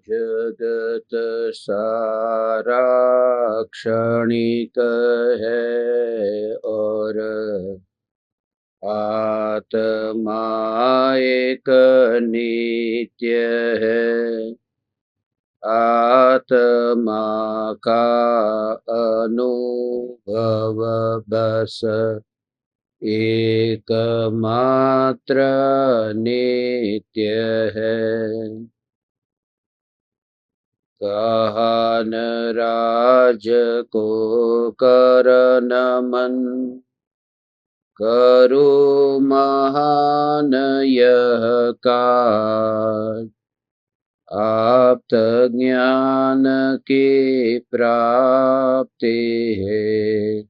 जगत सारा क्षणिक है और आत्मा एक नित्य है। आत्मा का अनुभव बस एकमात्र नित्य है। कहा न राज को कर नमन, करो महान यह काज। आप्त ज्ञान की प्राप्ति है,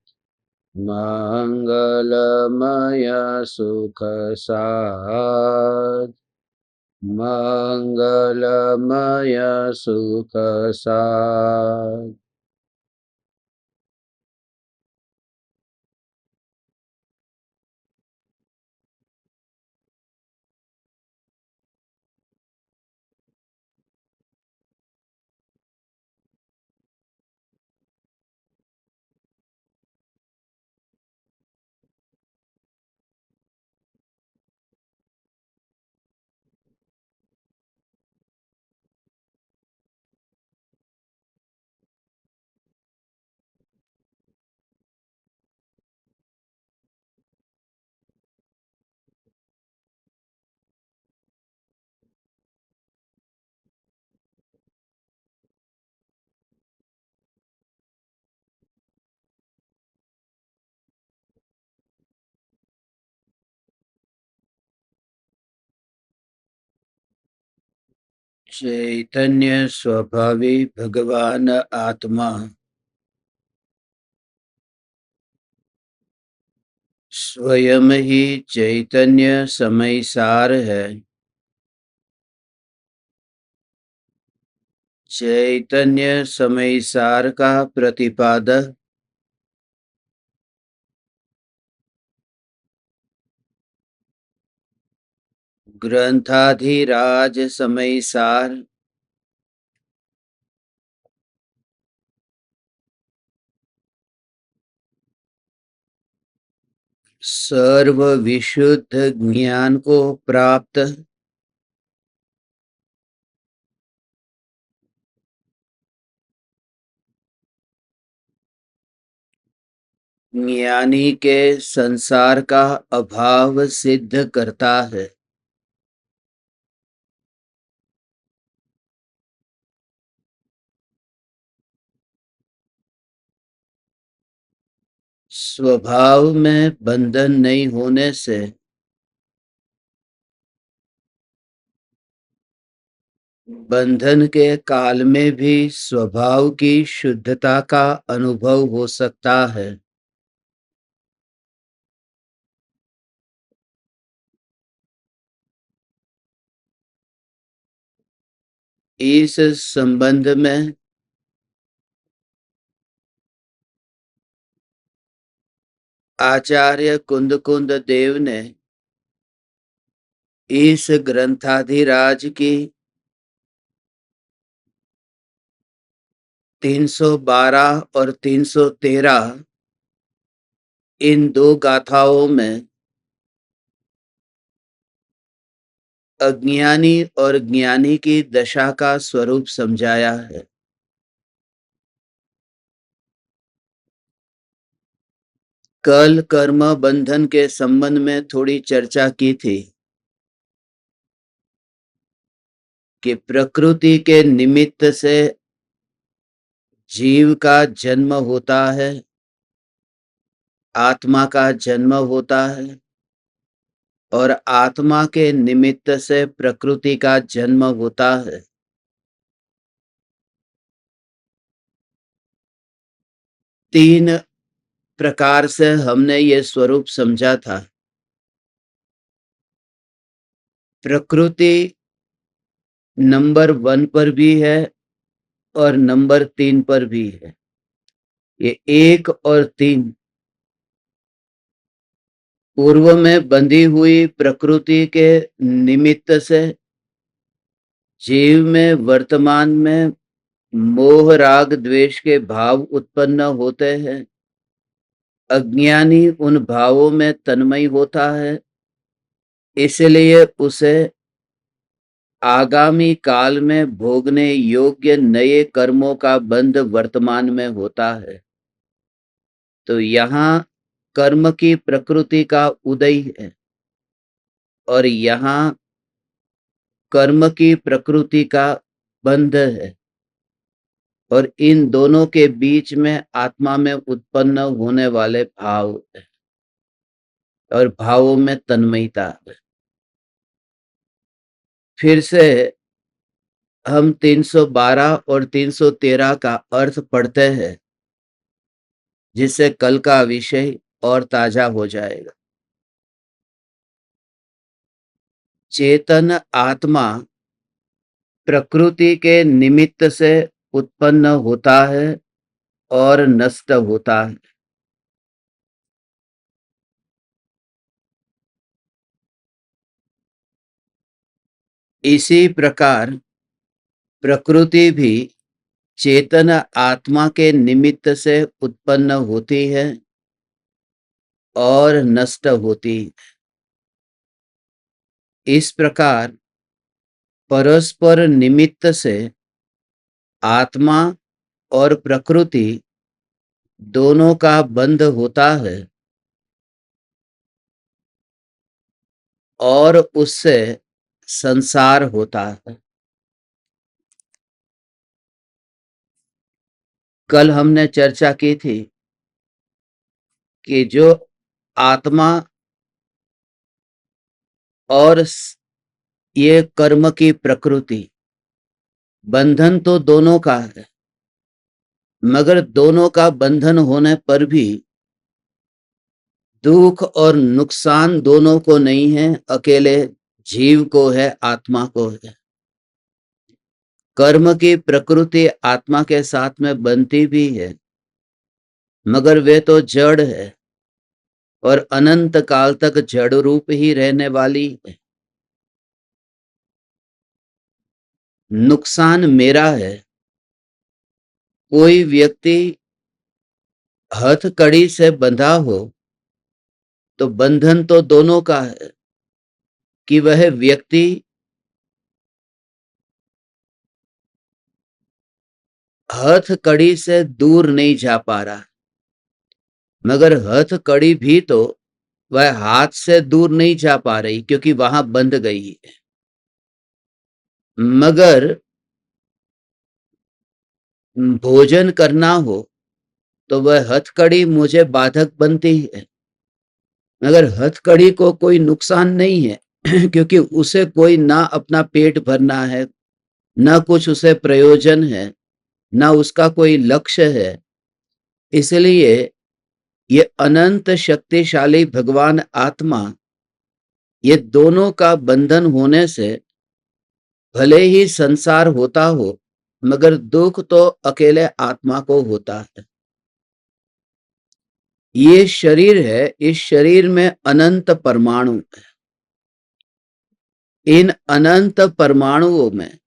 मंगलमय सुख साध। मंगलमय सुख साध। चैतन्य स्वभावी भगवान आत्मा स्वयं ही चैतन्य समय सार है। चैतन्य समय सार का प्रतिपादक ग्रंथाधिराज समय सार सर्व विशुद्ध ज्ञान को प्राप्त ज्ञानी के संसार का अभाव सिद्ध करता है। स्वभाव में बंधन नहीं होने से बंधन के काल में भी स्वभाव की शुद्धता का अनुभव हो सकता है। इस संबंध में आचार्य कुंद देव ने इस ग्रंथाधिराज की 312 और 313 इन दो गाथाओं में अज्ञानी और ज्ञानी की दशा का स्वरूप समझाया है। कल कर्म बंधन के संबंध में थोड़ी चर्चा की थी कि प्रकृति के निमित्त से जीव का जन्म होता है, आत्मा का जन्म होता है और आत्मा के निमित्त से प्रकृति का जन्म होता है। तीन प्रकार से हमने ये स्वरूप समझा था। प्रकृति नंबर 1 पर भी है और नंबर 3 पर भी है। ये 1 और 3 पूर्व में बंधी हुई प्रकृति के निमित्त से जीव में वर्तमान में मोह राग द्वेष के भाव उत्पन्न होते हैं। अज्ञानी उन भावों में तन्मय होता है, इसलिए उसे आगामी काल में भोगने योग्य नए कर्मों का बंध वर्तमान में होता है। तो यहाँ कर्म की प्रकृति का उदय है और यहाँ कर्म की प्रकृति का बंध है, और इन दोनों के बीच में आत्मा में उत्पन्न होने वाले भाव है और भावों में तन्मयता है। फिर से हम 312 और 313 का अर्थ पढ़ते हैं, जिससे कल का विषय और ताजा हो जाएगा। चेतन आत्मा प्रकृति के निमित्त से उत्पन्न होता है और नष्ट होता है। इसी प्रकार प्रकृति भी चेतन आत्मा के निमित्त से उत्पन्न होती है और नष्ट होती है। इस प्रकार परस्पर निमित्त से आत्मा और प्रकृति दोनों का बंध होता है और उससे संसार होता है। कल हमने चर्चा की थी कि जो आत्मा और ये कर्म की प्रकृति, बंधन तो दोनों का है, मगर दोनों का बंधन होने पर भी दुख और नुकसान दोनों को नहीं है, अकेले जीव को है, आत्मा को है। कर्म की प्रकृति आत्मा के साथ में बनती भी है, मगर वे तो जड़ है और अनंत काल तक जड़ रूप ही रहने वाली है। नुकसान मेरा है। कोई व्यक्ति हथकड़ी से बंधा हो तो बंधन तो दोनों का है कि वह व्यक्ति हथकड़ी से दूर नहीं जा पा रहा, मगर हथकड़ी भी तो वह हाथ से दूर नहीं जा पा रही क्योंकि वहां बंध गई है। मगर भोजन करना हो तो वह हथकड़ी मुझे बाधक बनती है, मगर हथकड़ी को कोई नुकसान नहीं है क्योंकि उसे कोई ना अपना पेट भरना है, ना कुछ उसे प्रयोजन है, ना उसका कोई लक्ष्य है। इसलिए ये अनंत शक्तिशाली भगवान आत्मा, ये दोनों का बंधन होने से भले ही संसार होता हो, मगर दुख तो अकेले आत्मा को होता है। ये शरीर है, इस शरीर में अनंत परमाणु है। इन अनंत परमाणुओं में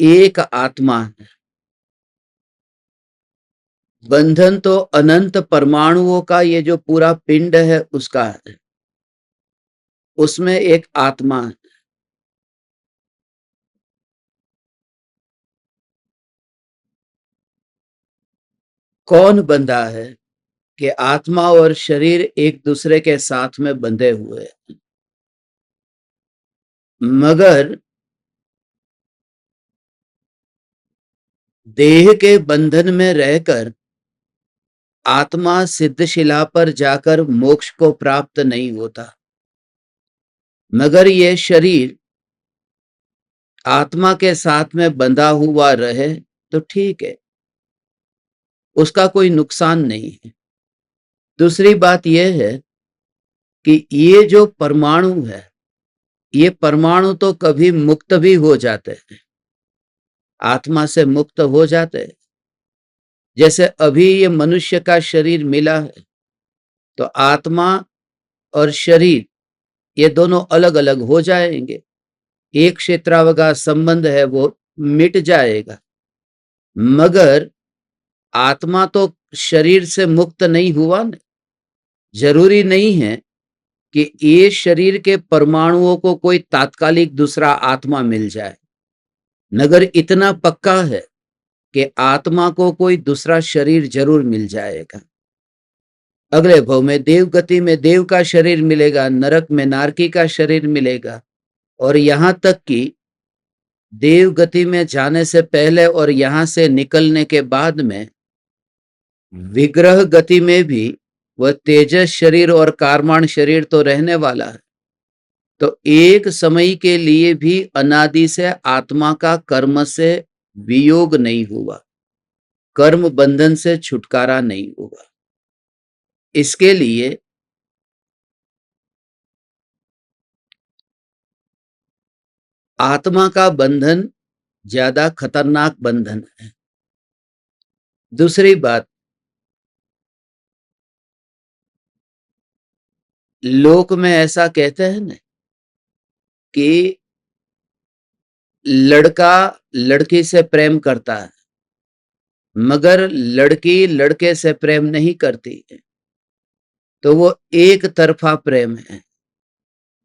एक आत्मा है। बंधन तो अनंत परमाणुओं का, ये जो पूरा पिंड है उसका है, उसमें एक आत्मा है। कौन बंधा है कि आत्मा और शरीर एक दूसरे के साथ में बंधे हुए हैं, मगर देह के बंधन में रहकर आत्मा सिद्धशिला पर जाकर मोक्ष को प्राप्त नहीं होता। मगर ये शरीर आत्मा के साथ में बंधा हुआ रहे तो ठीक है, उसका कोई नुकसान नहीं है। दूसरी बात यह है कि ये जो परमाणु है, ये परमाणु तो कभी मुक्त भी हो जाते हैं, आत्मा से मुक्त हो जाते हैं। जैसे अभी ये मनुष्य का शरीर मिला है, तो आत्मा और शरीर ये दोनों अलग अलग हो जाएंगे, एक क्षेत्राव का संबंध है वो मिट जाएगा। मगर आत्मा तो शरीर से मुक्त नहीं हुआ न। जरूरी नहीं है कि ये शरीर के परमाणुओं को कोई तात्कालिक दूसरा आत्मा मिल जाए, मगर इतना पक्का है कि आत्मा को कोई दूसरा शरीर जरूर मिल जाएगा। अगले भव में देव गति में देव का शरीर मिलेगा, नरक में नारकी का शरीर मिलेगा, और यहां तक कि देव गति में जाने से पहले और यहां से निकलने के बाद में विग्रह गति में भी वह तेजस शरीर और कारमाण शरीर तो रहने वाला है। तो एक समय के लिए भी अनादि से आत्मा का कर्म से वियोग नहीं हुआ, कर्म बंधन से छुटकारा नहीं हुआ। इसके लिए आत्मा का बंधन ज्यादा खतरनाक बंधन है। दूसरी बात, लोक में ऐसा कहते हैं ना कि लड़का लड़की से प्रेम करता है, मगर लड़की लड़के से प्रेम नहीं करती है, तो वो एक तरफा प्रेम है।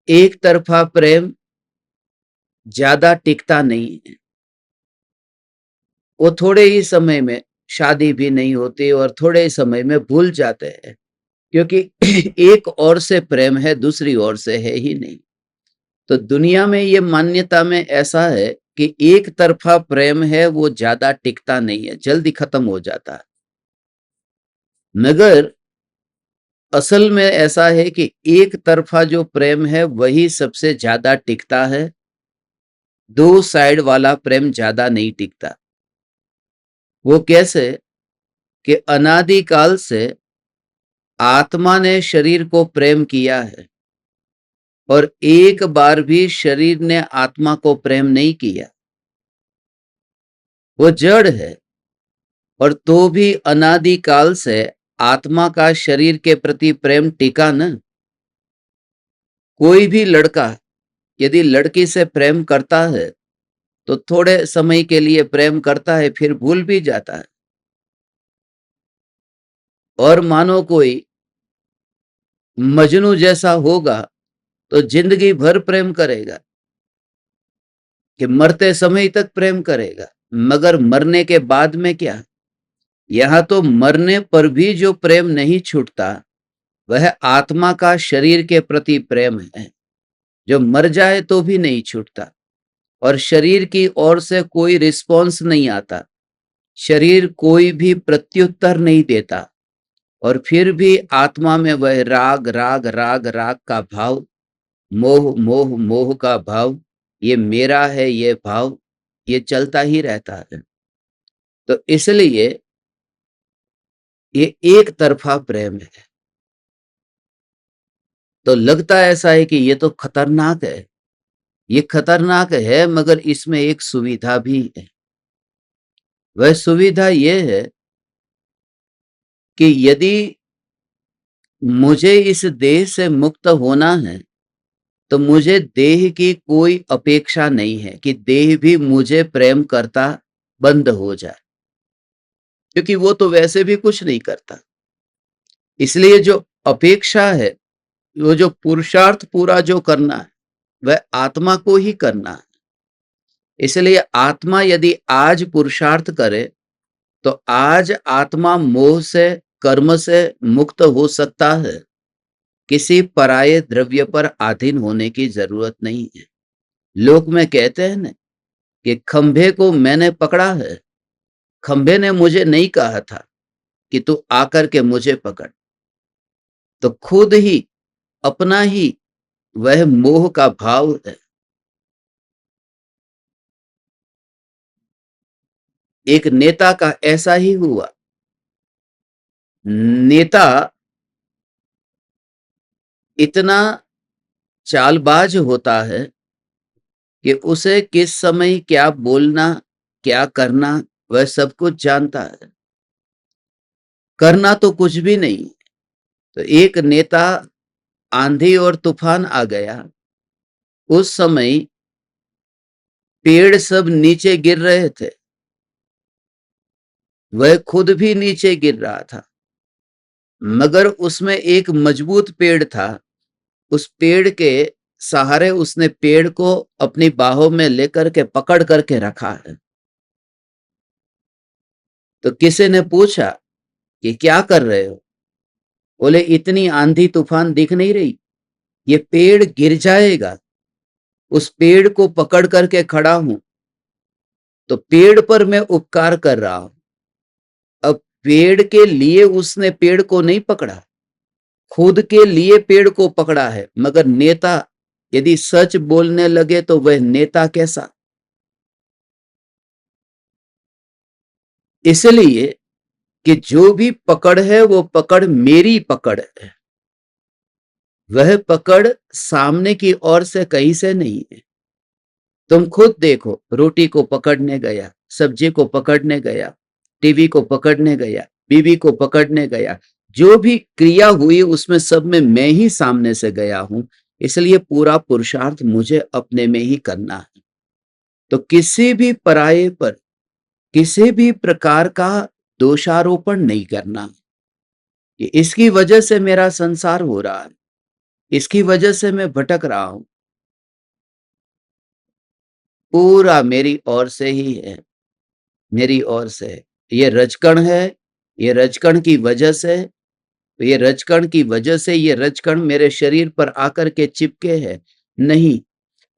एक तरफा प्रेम ज्यादा टिकता नहीं है, वो थोड़े ही समय में शादी भी नहीं होती और थोड़े ही समय में भूल जाते हैं, क्योंकि एक और से प्रेम है, दूसरी ओर से है ही नहीं। तो दुनिया में ये मान्यता में ऐसा है कि एक तरफा प्रेम है वो ज्यादा टिकता नहीं है, जल्दी खत्म हो जाता है। मगर असल में ऐसा है कि एक तरफा जो प्रेम है वही सबसे ज्यादा टिकता है, दो साइड वाला प्रेम ज्यादा नहीं टिकता। वो कैसे कि अनादिकाल से आत्मा ने शरीर को प्रेम किया है और एक बार भी शरीर ने आत्मा को प्रेम नहीं किया। वो जड़ है, और तो भी अनादिकाल से आत्मा का शरीर के प्रति प्रेम टिका न। कोई भी लड़का यदि लड़की से प्रेम करता है तो थोड़े समय के लिए प्रेम करता है, फिर भूल भी जाता है। और मानो कोई मजनू जैसा होगा तो जिंदगी भर प्रेम करेगा, कि मरते समय तक प्रेम करेगा। मगर मरने के बाद में क्या? यहां तो मरने पर भी जो प्रेम नहीं छूटता वह आत्मा का शरीर के प्रति प्रेम है, जो मर जाए तो भी नहीं छूटता। और शरीर की ओर से कोई रिस्पॉन्स नहीं आता, शरीर कोई भी प्रत्युत्तर नहीं देता, और फिर भी आत्मा में वह राग राग राग राग का भाव, मोह मोह मोह का भाव, ये मेरा है ये भाव, ये चलता ही रहता है। तो इसलिए ये एक तरफा प्रेम है। तो लगता ऐसा है कि ये तो खतरनाक है, ये खतरनाक है, मगर इसमें एक सुविधा भी है। वह सुविधा ये है कि यदि मुझे इस देह से मुक्त होना है तो मुझे देह की कोई अपेक्षा नहीं है कि देह भी मुझे प्रेम करता बंद हो जाए, क्योंकि वो तो वैसे भी कुछ नहीं करता। इसलिए जो अपेक्षा है, वो जो पुरुषार्थ पूरा जो करना है वह आत्मा को ही करना है। इसलिए आत्मा यदि आज पुरुषार्थ करे तो आज आत्मा मोह से कर्म से मुक्त हो सकता है। किसी पराये द्रव्य पर अधीन होने की जरूरत नहीं है। लोक में कहते हैं ना कि खंभे को मैंने पकड़ा है, खंभे ने मुझे नहीं कहा था कि तू आकर के मुझे पकड़। तो खुद ही अपना ही वह मोह का भाव है। एक नेता का ऐसा ही हुआ। नेता इतना चालबाज होता है कि उसे किस समय क्या बोलना, क्या करना, वह सब कुछ जानता है। करना तो कुछ भी नहीं। तो एक नेता, आंधी और तूफान आ गया, उस समय पेड़ सब नीचे गिर रहे थे, वह खुद भी नीचे गिर रहा था, मगर उसमें एक मजबूत पेड़ था। उस पेड़ के सहारे उसने पेड़ को अपनी बाहों में लेकर के पकड़ करके रखा है। तो किसी ने पूछा कि क्या कर रहे हो? बोले इतनी आंधी तूफान दिख नहीं रही, ये पेड़ गिर जाएगा, उस पेड़ को पकड़ करके खड़ा हूं, तो पेड़ पर मैं उपकार कर रहा हूं। अब पेड़ के लिए उसने पेड़ को नहीं पकड़ा, खुद के लिए पेड़ को पकड़ा है। मगर नेता यदि सच बोलने लगे तो वह नेता कैसा? इसलिए कि जो भी पकड़ है वो पकड़ मेरी पकड़ है, वह पकड़ सामने की ओर से कहीं से नहीं है। तुम खुद देखो, रोटी को पकड़ने गया, सब्जी को पकड़ने गया, टीवी को पकड़ने गया, बीवी को पकड़ने गया, जो भी क्रिया हुई उसमें सब में मैं ही सामने से गया हूं। इसलिए पूरा पुरुषार्थ मुझे अपने में ही करना है। तो किसी भी पराये पर किसी भी प्रकार का दोषारोपण नहीं करना कि इसकी वजह से मेरा संसार हो रहा है, इसकी वजह से मैं भटक रहा हूं। पूरा मेरी ओर से ही है, मेरी ओर से। ये रजकण है, ये रजकण की वजह से, ये रजकण की वजह से ये रजकण मेरे शरीर पर आकर के चिपके है। नहीं,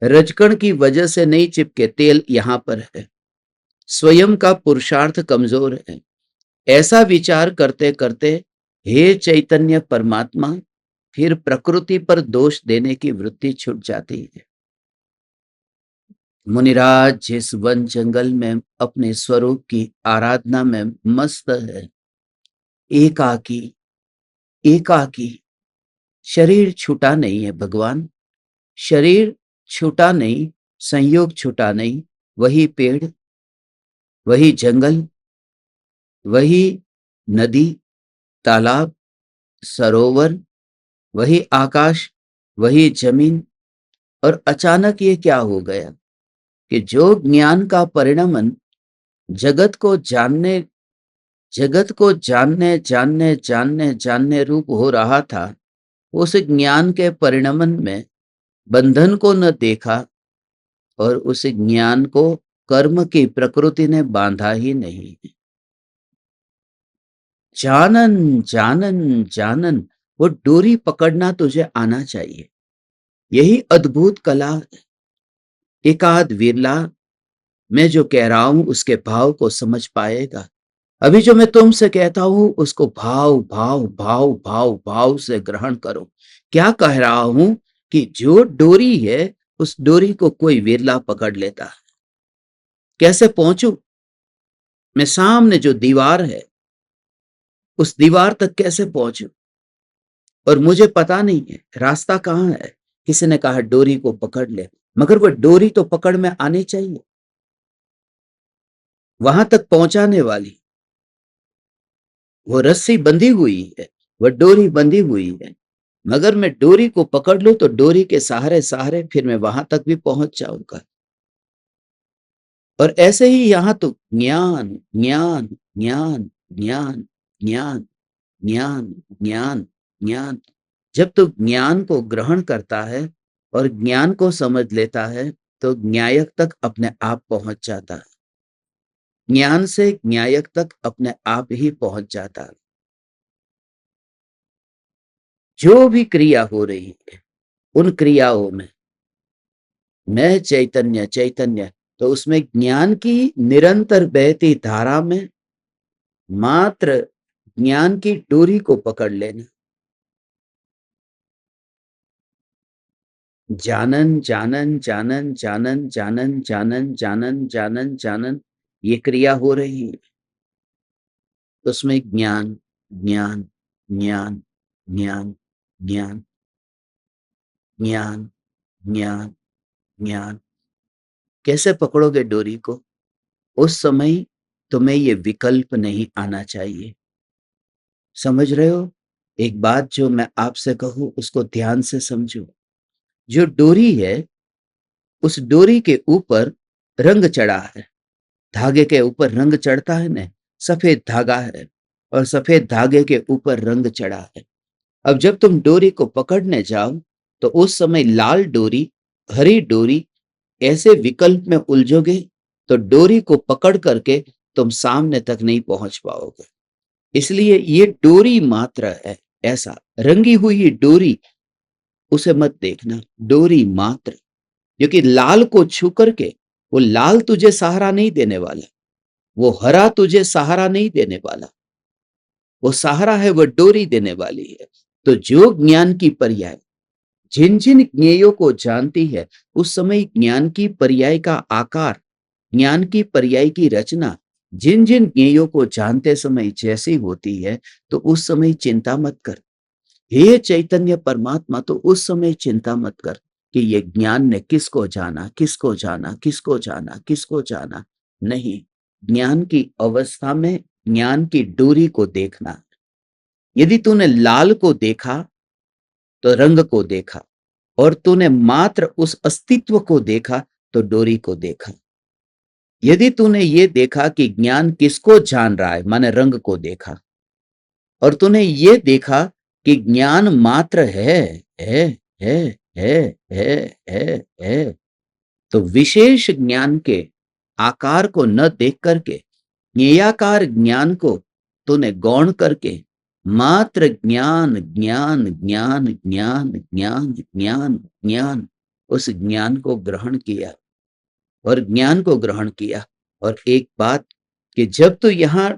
रजकण की वजह से नहीं चिपके, तेल यहां पर है। स्वयं का पुरुषार्थ कमजोर है। ऐसा विचार करते करते हे चैतन्य परमात्मा, फिर प्रकृति पर दोष देने की वृत्ति छूट जाती है। मुनिराज जिस वन जंगल में अपने स्वरूप की आराधना में मस्त है, एकाकी, एकाकी, शरीर छूटा नहीं है भगवान, शरीर छूटा नहीं, संयोग छूटा नहीं। वही पेड़, वही जंगल, वही नदी, तालाब, सरोवर, वही आकाश, वही जमीन। और अचानक ये क्या हो गया कि जो ज्ञान का परिणमन जगत को जानने, जगत को जानने जानने जानने जानने रूप हो रहा था, उस ज्ञान के परिणमन में बंधन को न देखा और उस ज्ञान को कर्म की प्रकृति ने बांधा ही नहीं। जानन जानन जानन, वो डोरी पकड़ना तुझे आना चाहिए। यही अद्भुत कला। एकाध विरला मैं जो कह रहा हूं उसके भाव को समझ पाएगा। अभी जो मैं तुमसे कहता हूं उसको भाव भाव भाव भाव भाव से ग्रहण करो। क्या कह रहा हूं कि जो डोरी है उस डोरी को कोई विरला पकड़ लेता है। कैसे पहुंचू मैं? सामने जो दीवार है उस दीवार तक कैसे पहुंचू? और मुझे पता नहीं है रास्ता कहाँ है। किसी ने कहा डोरी को पकड़ ले, मगर वो डोरी तो पकड़ में आनी चाहिए, वहां तक पहुंचाने वाली वो रस्सी बंधी हुई है, वो डोरी बंधी हुई है। मगर मैं डोरी को पकड़ लूं तो डोरी के सहारे सहारे फिर मैं वहां तक भी पहुंच जाऊंगा। और ऐसे ही यहां तो ज्ञान ज्ञान ज्ञान ज्ञान ज्ञान ज्ञान ज्ञान ज्ञान। जब तू ज्ञान को ग्रहण करता है और ज्ञान को समझ लेता है तो न्यायक तक अपने आप पहुंच जाता है। ज्ञान से न्यायक तक अपने आप ही पहुंच जाता है। जो भी क्रिया हो रही है उन क्रियाओं में मैं चैतन्य चैतन्य, तो उसमें ज्ञान की निरंतर बहती धारा में मात्र ज्ञान की डोरी को पकड़ लेना। जानन जानन जानन जानन जानन जानन जानन जानन जानन, ये क्रिया हो रही है। उसमें ज्ञान ज्ञान ज्ञान ज्ञान ज्ञान ज्ञान ज्ञान ज्ञान कैसे पकड़ोगे डोरी को? उस समय तुम्हें ये विकल्प नहीं आना चाहिए। समझ रहे हो? एक बात जो मैं आपसे कहूँ उसको ध्यान से समझो। जो डोरी है, उस डोरी के ऊपर रंग चढ़ा है। धागे के ऊपर रंग चढ़ता है ना, सफेद धागा है और सफेद धागे के ऊपर रंग चढ़ा है। अब जब तुम डोरी को पकड़ने जाओ तो उस समय लाल डोरी, हरी डोरी, ऐसे विकल्प में उलझोगे तो डोरी को पकड़ करके तुम सामने तक नहीं पहुंच पाओगे। इसलिए ये डोरी मात्र है, ऐसा रंगी हुई डोरी उसे मत देखना, डोरी मात्र। क्योंकि लाल को छू करके वो लाल तुझे सहारा नहीं देने वाला, वो हरा तुझे सहारा नहीं देने वाला, वो सहारा है, वो डोरी देने वाली है। तो जो ज्ञान की पर्याय जिन जिन ज्ञेयों को जानती है, उस समय ज्ञान की पर्याय का आकार, ज्ञान की पर्याय की रचना जिन जिन ज्ञेयों को जानते समय जैसी होती है, तो उस समय चिंता मत कर। हे चैतन्य परमात्मा, तो उस समय चिंता मत कर कि ये ज्ञान ने किसको जाना, किसको जाना, किसको जाना, किसको जाना। नहीं, ज्ञान की अवस्था में ज्ञान की डोरी को देखना। यदि तूने लाल को देखा तो रंग को देखा, और तूने मात्र उस अस्तित्व को देखा तो डोरी को देखा। यदि तूने ये देखा कि ज्ञान किसको जान रहा है, माने रंग को देखा, और तूने ये देखा कि ज्ञान मात्र है है है है है है, तो विशेष ज्ञान के आकार को न देख करके ज्ञेयाकार ज्ञान को तूने गौण करके मात्र ज्ञान ज्ञान ज्ञान ज्ञान ज्ञान ज्ञान ज्ञान, उस ज्ञान को ग्रहण किया और ज्ञान को ग्रहण किया। और एक बात कि जब तू यहां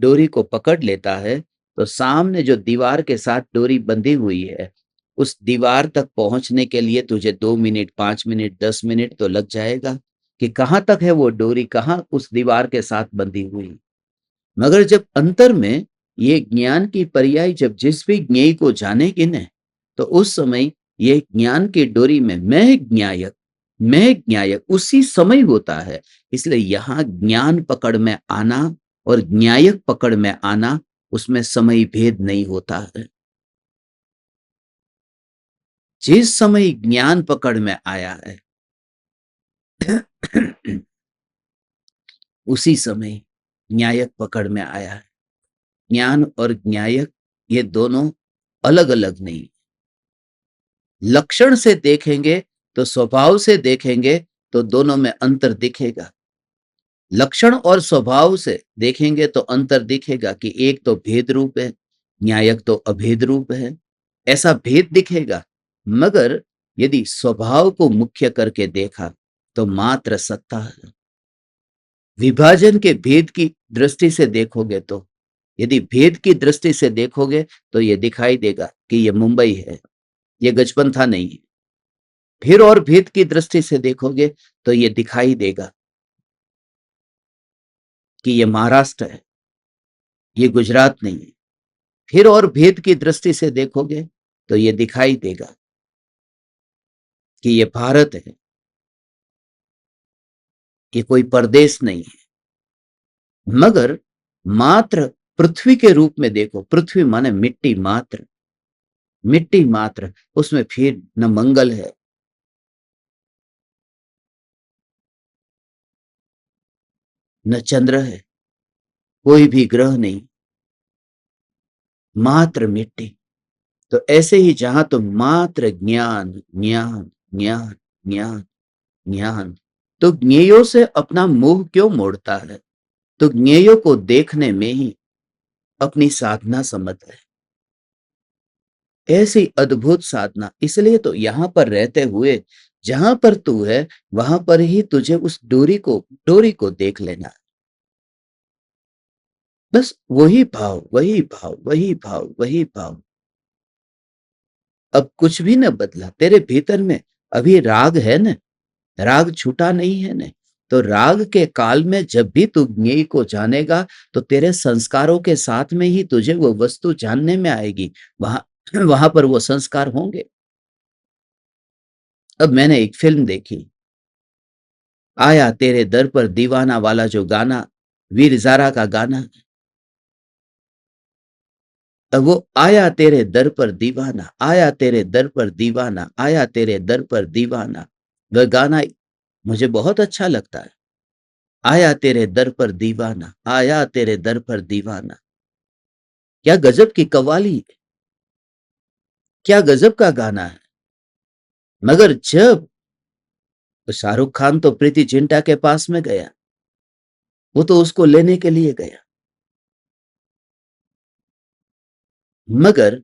डोरी को पकड़ लेता है तो सामने जो दीवार के साथ डोरी बंधी हुई है, उस दीवार तक पहुंचने के लिए तुझे 2 मिनट, 5 मिनट, 10 मिनट तो लग जाएगा कि कहां तक है वो डोरी, कहां उस दीवार के साथ बंधी हुई। मगर जब अंतर में ये ज्ञान की पर्याय जब जिस भी ज्ञेय को जानेगी न, तो उस समय ये ज्ञान की डोरी में मैं ज्ञायक उसी समय होता है। इसलिए यहां ज्ञान पकड़ में आना और न्यायक पकड़ में आना, उसमें समय भेद नहीं होता है। जिस समय ज्ञान पकड़ में आया है उसी समय न्यायक पकड़ में आया है। ज्ञान और न्यायक ये दोनों अलग अलग नहीं। लक्षण से देखेंगे तो, स्वभाव से देखेंगे तो दोनों में अंतर दिखेगा। लक्षण और स्वभाव से देखेंगे तो अंतर दिखेगा कि एक तो भेद रूप है, न्यायक तो अभेद रूप है, ऐसा भेद दिखेगा। मगर यदि स्वभाव को मुख्य करके देखा तो मात्र सत्ता है। विभाजन के भेद की दृष्टि से देखोगे तो, यदि भेद की दृष्टि से देखोगे तो यह दिखाई देगा कि यह मुंबई है, यह गजपंथा नहीं है। फिर और भेद की दृष्टि से देखोगे तो यह दिखाई देगा कि यह महाराष्ट्र है, यह गुजरात नहीं है। फिर और भेद की दृष्टि से देखोगे तो यह दिखाई देगा कि यह भारत है, ये कोई परदेश नहीं है। मगर मात्र पृथ्वी के रूप में देखो, पृथ्वी माने मिट्टी मात्र, मिट्टी मात्र, उसमें फिर न मंगल है, न चंद्र है, कोई भी ग्रह नहीं, मात्र मिट्टी। तो ऐसे ही जहां तो मात्र ज्ञान ज्ञान ज्ञान ज्ञान ज्ञान, तो ज्ञेयों से अपना मोह क्यों मोड़ता है? तो ज्ञेयों को देखने में ही अपनी साधना समझ है, ऐसी अद्भुत साधना। इसलिए तो यहां पर रहते हुए जहां पर तू है वहां पर ही तुझे उस डोरी को देख लेना। बस वही भाव, वही भाव, वही भाव, वही भाव। अब कुछ भी न बदला तेरे भीतर में। अभी राग है न, राग छूटा नहीं है न। तो राग के काल में जब भी तू ज्ञेय को जानेगा तो तेरे संस्कारों के साथ में ही तुझे वो वस्तु जानने में आएगी। वहां वहां पर वो संस्कार होंगे। अब मैंने एक फिल्म देखी, आया तेरे दर पर दीवाना वाला जो गाना वीर ज़ारा का गाना, वो आया तेरे दर पर दीवाना, आया तेरे दर पर दीवाना, आया तेरे दर पर दीवाना, वह गाना मुझे बहुत अच्छा लगता है। आया तेरे दर पर दीवाना, आया तेरे दर पर दीवाना। क्या गजब की कव्वाली है, क्या गजब का गाना है। मगर जब शाहरुख खान तो प्रीति जिंटा के पास में गया, वो तो उसको लेने के लिए गया, मगर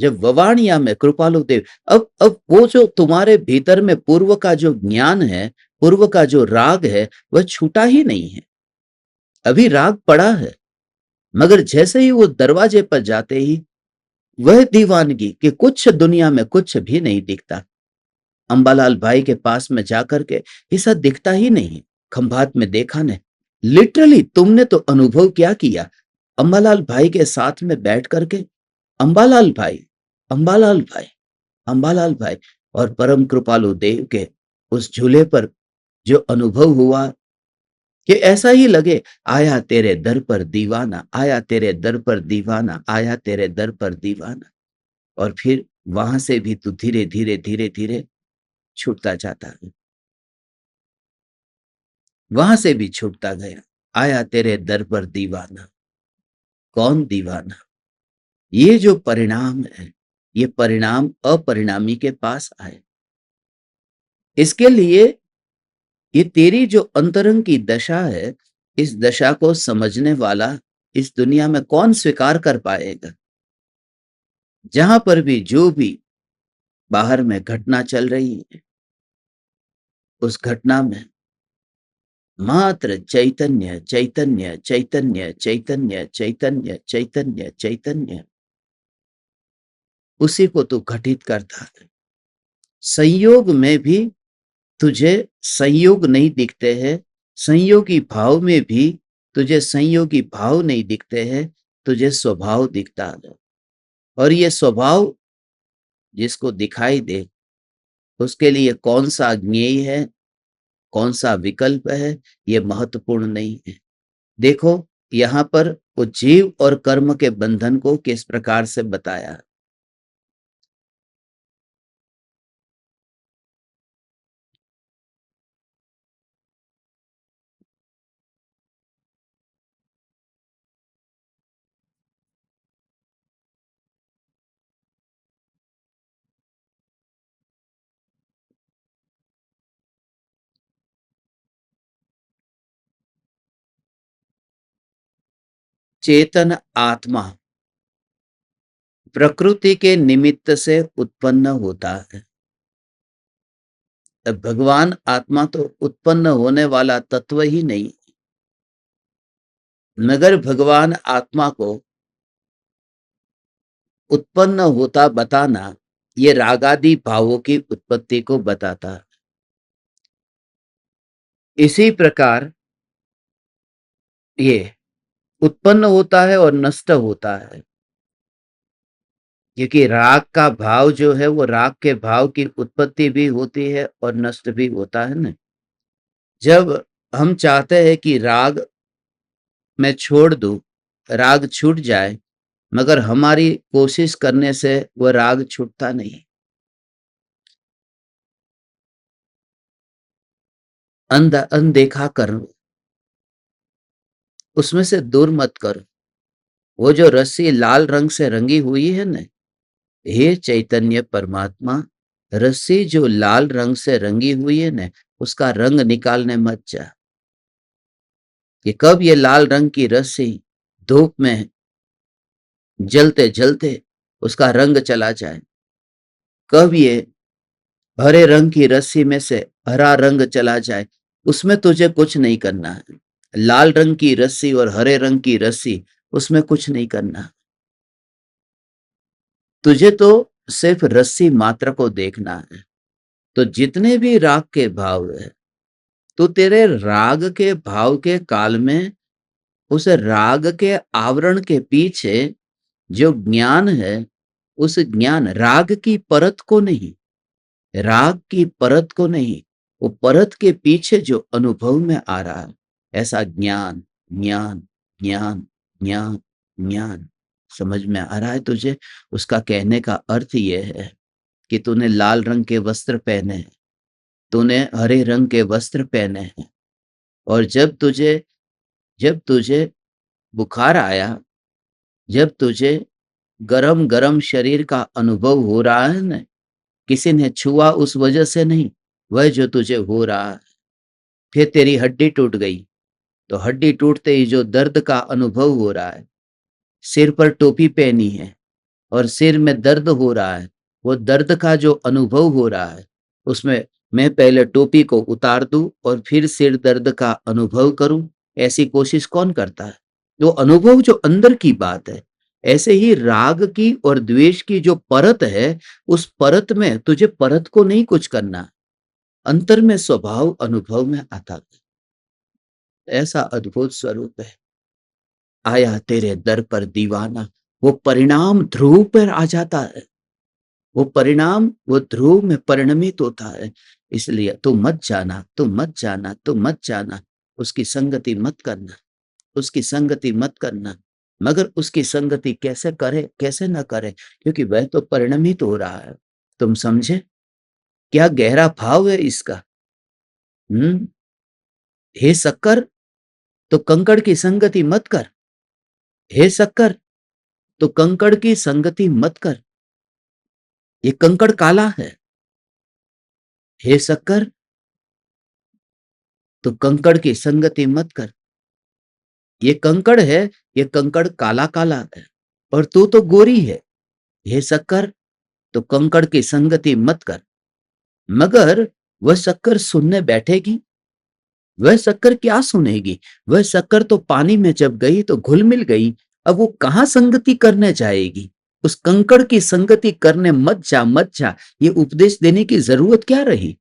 जब ववाणिया में कृपालु देव, अब वो जो तुम्हारे भीतर में पूर्व का जो ज्ञान है, पूर्व का जो राग है, वह छूटा ही नहीं है, अभी राग पड़ा है। मगर जैसे ही वो दरवाजे पर जाते ही वह दीवानगी कि कुछ दुनिया में कुछ भी नहीं दिखता। अंबालाल भाई के पास में जाकर के ऐसा दिखता ही नहीं, खंभात में देखा ने, लिटरली तुमने तो अनुभव क्या किया अंबालाल भाई के साथ में बैठ करके, अंबालाल भाई, अंबालाल भाई, अंबालाल भाई, और परम कृपालु देव के उस झूले पर जो अनुभव हुआ कि ऐसा ही लगे आया तेरे दर पर दीवाना, आया तेरे दर पर दीवाना, आया तेरे दर पर दीवाना। और फिर वहां से भी तू धीरे धीरे धीरे धीरे छूटता जाता है, वहां से भी छूटता गया। आया तेरे दर पर दीवाना, कौन दीवाना। ये जो परिणाम है, ये परिणाम अपरिणामी के पास आए। इसके लिए ये तेरी जो अंतरंग की दशा है, इस दशा को समझने वाला इस दुनिया में कौन स्वीकार कर पाएगा। जहां पर भी जो भी बाहर में घटना चल रही है, उस घटना में मात्र चैतन्य चैतन्य चैतन्य चैतन्य चैतन्य चैतन्य चैतन्य, उसी को तू घटित करता है। संयोग में भी तुझे संयोग नहीं दिखते हैं, संयोगी भाव में भी तुझे संयोगी भाव नहीं दिखते हैं, तुझे स्वभाव दिखता है। और ये स्वभाव जिसको दिखाई दे, उसके लिए कौन सा ज्ञेय है, कौन सा विकल्प है, ये महत्वपूर्ण नहीं है। देखो यहां पर वो जीव और कर्म के बंधन को किस प्रकार से बताया। चेतन आत्मा प्रकृति के निमित्त से उत्पन्न होता है। भगवान आत्मा तो उत्पन्न होने वाला तत्व ही नहीं, मगर भगवान आत्मा को उत्पन्न होता बताना ये रागादि भावों की उत्पत्ति को बताता है। इसी प्रकार ये उत्पन्न होता है और नष्ट होता है, क्योंकि राग का भाव जो है वो राग के भाव की उत्पत्ति भी होती है और नष्ट भी होता है ना। जब हम चाहते हैं कि राग मैं छोड़ दूं, राग छूट जाए, मगर हमारी कोशिश करने से वह राग छूटता नहीं। अनदेखा कर, उसमें से दूर मत करो। वो जो रस्सी लाल रंग से रंगी हुई है ना, हे चैतन्य परमात्मा, रस्सी जो लाल रंग से रंगी हुई है ना, उसका रंग निकालने मत जा। कि कब ये लाल रंग की रस्सी धूप में जलते जलते उसका रंग चला जाए, कब ये हरे रंग की रस्सी में से हरा रंग चला जाए, उसमें तुझे कुछ नहीं करना है। लाल रंग की रस्सी और हरे रंग की रस्सी, उसमें कुछ नहीं करना। तुझे तो सिर्फ रस्सी मात्र को देखना है। तो जितने भी राग के भाव है, तो तेरे राग के भाव के काल में उस राग के आवरण के पीछे जो ज्ञान है, उस ज्ञान राग की परत को नहीं, राग की परत को नहीं, वो परत के पीछे जो अनुभव में आ रहा है, ऐसा ज्ञान ज्ञान ज्ञान ज्ञान ज्ञान समझ में आ रहा है तुझे? उसका कहने का अर्थ यह है कि तूने लाल रंग के वस्त्र पहने हैं, तूने हरे रंग के वस्त्र पहने हैं, और जब तुझे बुखार आया, जब तुझे गरम गरम शरीर का अनुभव हो रहा है ना, किसी ने छुआ उस वजह से नहीं, वह जो तुझे हो रहा है। फिर तेरी हड्डी टूट गई, तो हड्डी टूटते ही जो दर्द का अनुभव हो रहा है, सिर पर टोपी पहनी है और सिर में दर्द हो रहा है, वो दर्द का जो अनुभव हो रहा है, उसमें मैं पहले टोपी को उतार दूं और फिर सिर दर्द का अनुभव करूं, ऐसी कोशिश कौन करता है? वो अनुभव जो अंदर की बात है। ऐसे ही राग की और द्वेष की जो परत है, उस परत में तुझे परत को नहीं कुछ करना, अंतर में स्वभाव अनुभव में आता है। ऐसा अद्भुत स्वरूप है। आया तेरे दर पर दीवाना, वो परिणाम ध्रुव पर आ जाता है, वो परिणाम वो ध्रुव में परिणमित होता है। इसलिए तू मत जाना, तू मत जाना, तू मत जाना, उसकी संगति मत करना, उसकी संगति मत करना। मगर उसकी संगति कैसे करे, कैसे न करे, क्योंकि वह तो परिणमित हो रहा है। तुम समझे क्या गहरा भाव है इसका? हे शक्कर, तो कंकड़ की संगति मत कर। हे शक्कर, तो कंकड़ की संगति मत कर, ये कंकड़ काला है। हे शक्कर, तो कंकड़ की संगति मत कर, ये कंकड़ है, ये कंकड़ काला काला है, और तू तो गोरी है। हे शक्कर, तो कंकड़ की संगति मत कर। मगर वह शक्कर सुनने बैठेगी? वह शक्कर क्या सुनेगी? वह शक्कर तो पानी में जब गई तो घुल मिल गई, अब वो कहां संगति करने जाएगी? उस कंकड़ की संगति करने मत जा, मत जा, ये उपदेश देने की जरूरत क्या रही?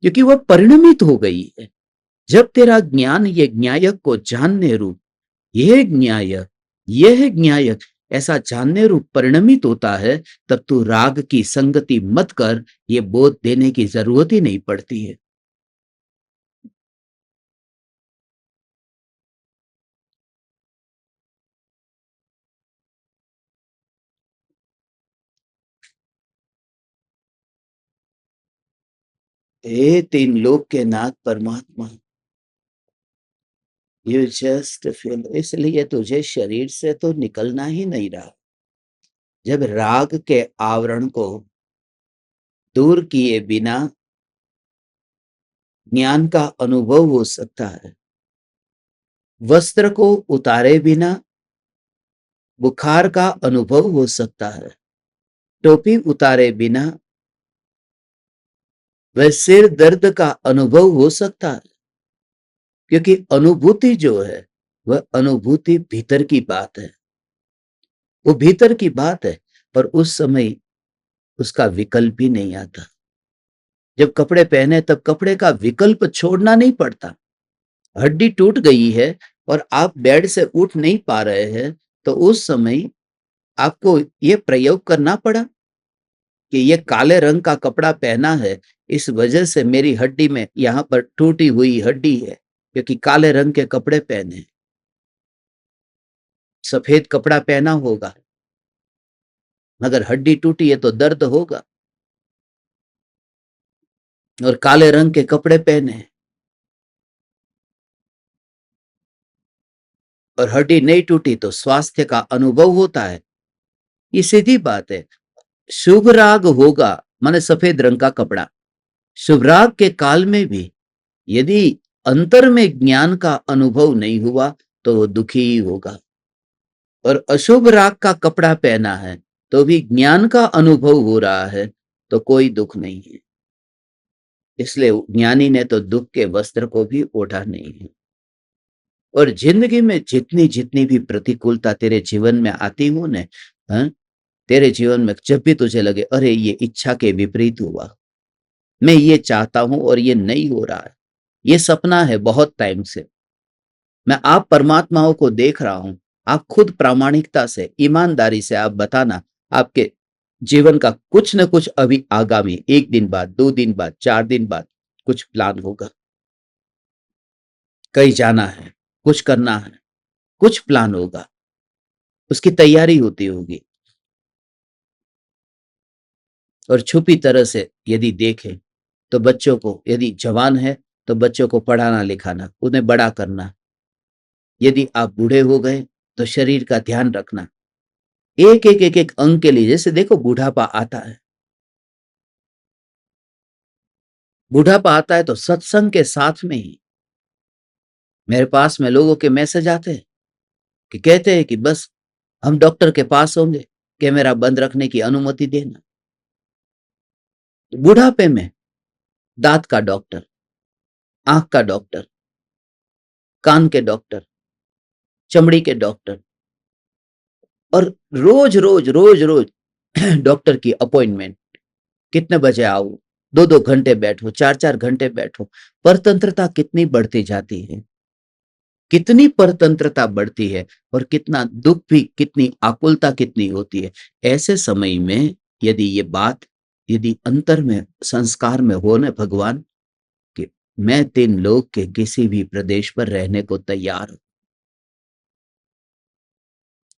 क्योंकि वह परिणमित हो गई है। जब तेरा ज्ञान ये ज्ञायक को जानने रूप, यह ज्ञायक ऐसा जानने रूप परिणमित होता है, तब तू राग की संगति मत कर, ये बोध देने की जरूरत ही नहीं पड़ती है। हे तीन लोक के नाथ परमात्मा, यू जस्ट फील, इसलिए तुझे शरीर से तो निकलना ही नहीं रहा। जब राग के आवरण को दूर किए बिना ज्ञान का अनुभव हो सकता है, वस्त्र को उतारे बिना बुखार का अनुभव हो सकता है, टोपी उतारे बिना वह सिर दर्द का अनुभव हो सकता है। क्योंकि अनुभूति जो है, वह अनुभूति भीतर की बात है, वो भीतर की बात है, पर उस समय उसका विकल्प भी नहीं आता। जब कपड़े पहने तब कपड़े का विकल्प छोड़ना नहीं पड़ता। हड्डी टूट गई है और आप बेड से उठ नहीं पा रहे हैं, तो उस समय आपको ये प्रयोग करना पड़ा कि ये काले रंग का कपड़ा पहना है, इस वजह से मेरी हड्डी में यहां पर टूटी हुई हड्डी है, क्योंकि काले रंग के कपड़े पहने। सफेद कपड़ा पहना होगा, मगर हड्डी टूटी है तो दर्द होगा। और काले रंग के कपड़े पहने और हड्डी नहीं टूटी तो स्वास्थ्य का अनुभव होता है। ये सीधी बात है। शुभ राग होगा, माने सफेद रंग का कपड़ा, शुभ राग के काल में भी यदि अंतर में ज्ञान का अनुभव नहीं हुआ तो वो दुखी ही होगा। और अशुभ राग का कपड़ा पहना है तो भी ज्ञान का अनुभव हो रहा है, तो कोई दुख नहीं है। इसलिए ज्ञानी ने तो दुख के वस्त्र को भी ओढ़ा नहीं है। और जिंदगी में जितनी जितनी भी प्रतिकूलता तेरे जीवन में आती हो न, तेरे जीवन में जब भी तुझे लगे अरे ये इच्छा के विपरीत हुआ, मैं ये चाहता हूं और ये नहीं हो रहा है, ये सपना है बहुत टाइम से, मैं आप परमात्माओं को देख रहा हूं, आप खुद प्रामाणिकता से ईमानदारी से आप बताना, आपके जीवन का कुछ न कुछ अभी आगामी 1 दिन बाद, 2 दिन बाद, 4 दिन बाद कुछ प्लान होगा, कहीं जाना है, कुछ करना है, कुछ प्लान होगा, उसकी तैयारी होती होगी। और छुपी तरह से यदि देखें तो बच्चों को, यदि जवान है तो बच्चों को पढ़ाना लिखाना, उन्हें बड़ा करना। यदि आप बूढ़े हो गए तो शरीर का ध्यान रखना, एक एक एक एक अंग के लिए। जैसे देखो बुढ़ापा आता है, बुढ़ापा आता है तो सत्संग के साथ में ही मेरे पास में लोगों के मैसेज आते हैं कि कहते हैं कि बस हम डॉक्टर के पास होंगे, कैमरा बंद रखने की अनुमति देना। तो बुढ़ापे में दांत का डॉक्टर, आंख का डॉक्टर, कान के डॉक्टर, चमड़ी के डॉक्टर, और रोज रोज रोज रोज डॉक्टर की अपॉइंटमेंट, कितने बजे आओ, 2-2 घंटे बैठो, 4-4 घंटे बैठो। परतंत्रता कितनी बढ़ती जाती है, कितनी परतंत्रता बढ़ती है, और कितना दुख भी, कितनी आकुलता कितनी होती है। ऐसे समय में यदि ये बात, यदि अंतर में, संस्कार में हो न भगवान कि मैं 3 लोक के किसी भी प्रदेश पर रहने को तैयार हूं,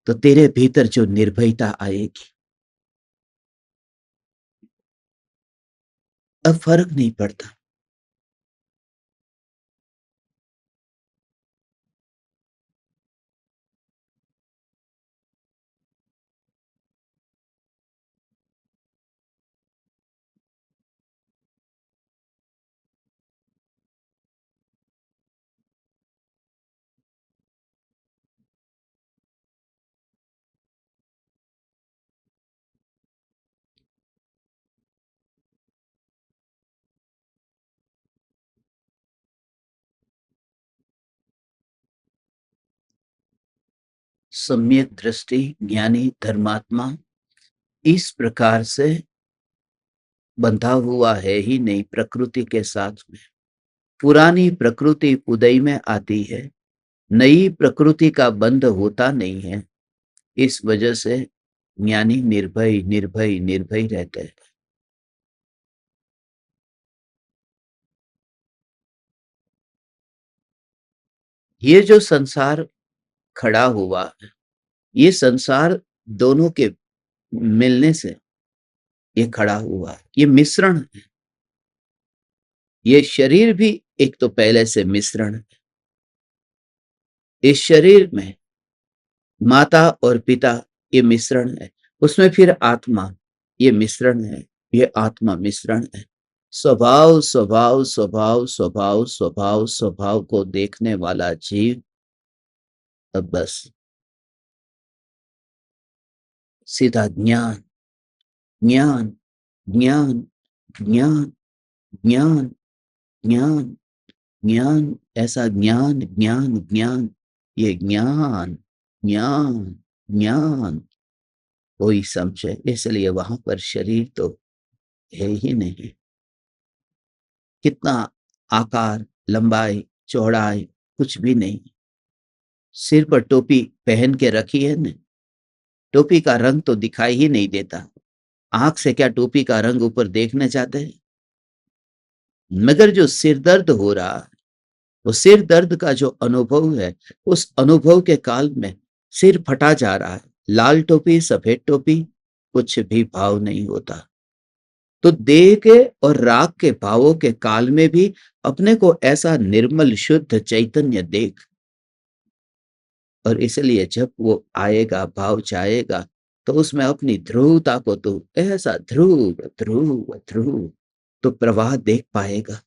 तो तेरे भीतर जो निर्भयता आएगी, अब फर्क नहीं पड़ता। सम्यक दृष्टि ज्ञानी धर्मात्मा इस प्रकार से बंधा हुआ है ही नहीं प्रकृति के साथ में। पुरानी प्रकृति उदय में आती है, नई प्रकृति का बंध होता नहीं है। इस वजह से ज्ञानी निर्भय निर्भय निर्भय रहते हैं। ये जो संसार खड़ा हुआ है, ये संसार दोनों के मिलने से ये खड़ा हुआ है, ये मिश्रण है। ये शरीर भी एक तो पहले से मिश्रण है। इस शरीर में माता और पिता ये मिश्रण है, उसमें फिर आत्मा ये मिश्रण है, ये आत्मा मिश्रण है। स्वभाव स्वभाव स्वभाव स्वभाव स्वभाव स्वभाव को देखने वाला जीव अब बस सीधा ज्ञान ज्ञान ज्ञान ज्ञान ज्ञान ज्ञान ज्ञान, ऐसा ज्ञान ज्ञान ज्ञान, ये ज्ञान ज्ञान ज्ञान कोई समझे। इसलिए वहां पर शरीर तो है ही नहीं। कितना आकार, लंबाई, चौड़ाई कुछ भी नहीं। सिर पर टोपी पहन के रखी है न, टोपी का रंग तो दिखाई ही नहीं देता। आंख से क्या टोपी का रंग ऊपर देखना चाहते हैं? मगर जो सिर दर्द हो रहा है, वो सिर दर्द का जो अनुभव है, उस अनुभव के काल में सिर फटा जा रहा है। लाल टोपी, सफेद टोपी, कुछ भी भाव नहीं होता। तो देह के और राग के भावों के काल में भी अपने को ऐसा निर्मल शुद्ध चैतन्य देख। और इसलिए जब वो आएगा, भाव जाएगा, तो उसमें अपनी ध्रुवता को तो ऐसा ध्रुव ध्रुव ध्रुव तो प्रवाह देख पाएगा।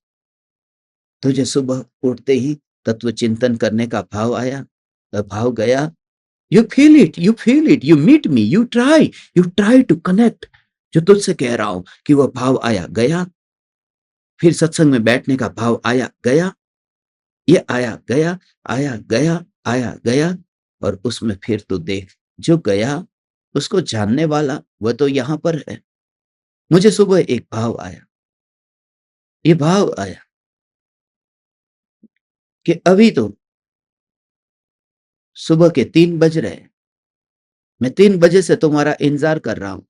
तुझे सुबह उठते ही तत्व चिंतन करने का भाव आया, भाव गया, you feel it, you feel it, you meet me, you try to connect. जो तुझसे कह रहा हूं कि वह भाव आया गया, फिर सत्संग में बैठने का भाव आया गया, ये आया गया, आया गया, आया गया। और उसमें फिर तू देख, जो गया उसको जानने वाला वह तो यहां पर है। मुझे सुबह एक भाव आया, ये भाव आया कि अभी तो सुबह के 3 बज रहे हैं, मैं 3 बजे से तुम्हारा इंतजार कर रहा हूं।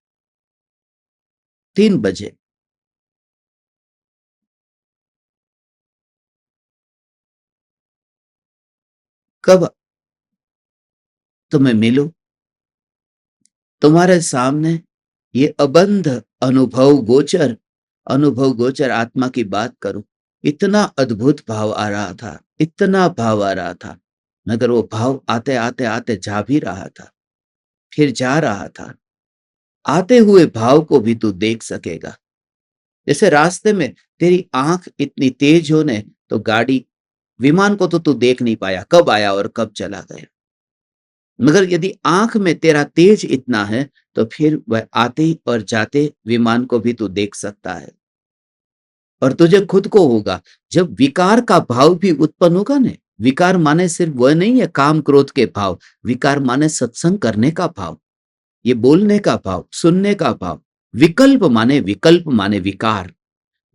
3 बजे कब तुम्हें मिलूं, तुम्हारे सामने ये अबंध अनुभव गोचर आत्मा की बात करूं, इतना अद्भुत भाव आ रहा था, इतना भाव आ रहा था, मगर वो भाव आते आते आते जा भी रहा था, फिर जा रहा था। आते हुए भाव को भी तू देख सकेगा। जैसे रास्ते में तेरी आंख इतनी तेज होने तो गाड़ी, विमान को तो तू देख नहीं पाया, कब आया और कब चला गया। मगर यदि आंख में तेरा तेज इतना है तो फिर वह आते और जाते विमान को भी तू देख सकता है। और तुझे खुद को होगा, जब विकार का भाव भी उत्पन्न होगा ना, विकार माने सिर्फ वह नहीं है काम क्रोध के भाव, विकार माने सत्संग करने का भाव, ये बोलने का भाव, सुनने का भाव। विकल्प माने विकार।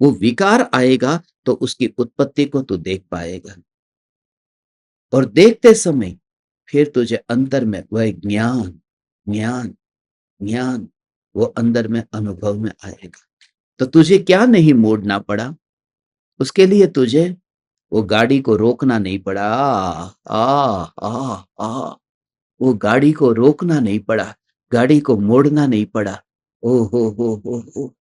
वो विकार आएगा तो उसकी उत्पत्ति को तू देख पाएगा। और देखते समय फिर तुझे अंदर में वह ज्ञान ज्ञान ज्ञान वो अंदर में अनुभव में आएगा। तो तुझे क्या नहीं मोड़ना पड़ा, उसके लिए तुझे वो गाड़ी को रोकना नहीं पड़ा। आ वो गाड़ी को रोकना नहीं पड़ा, गाड़ी को मोड़ना नहीं पड़ा। ओ हो,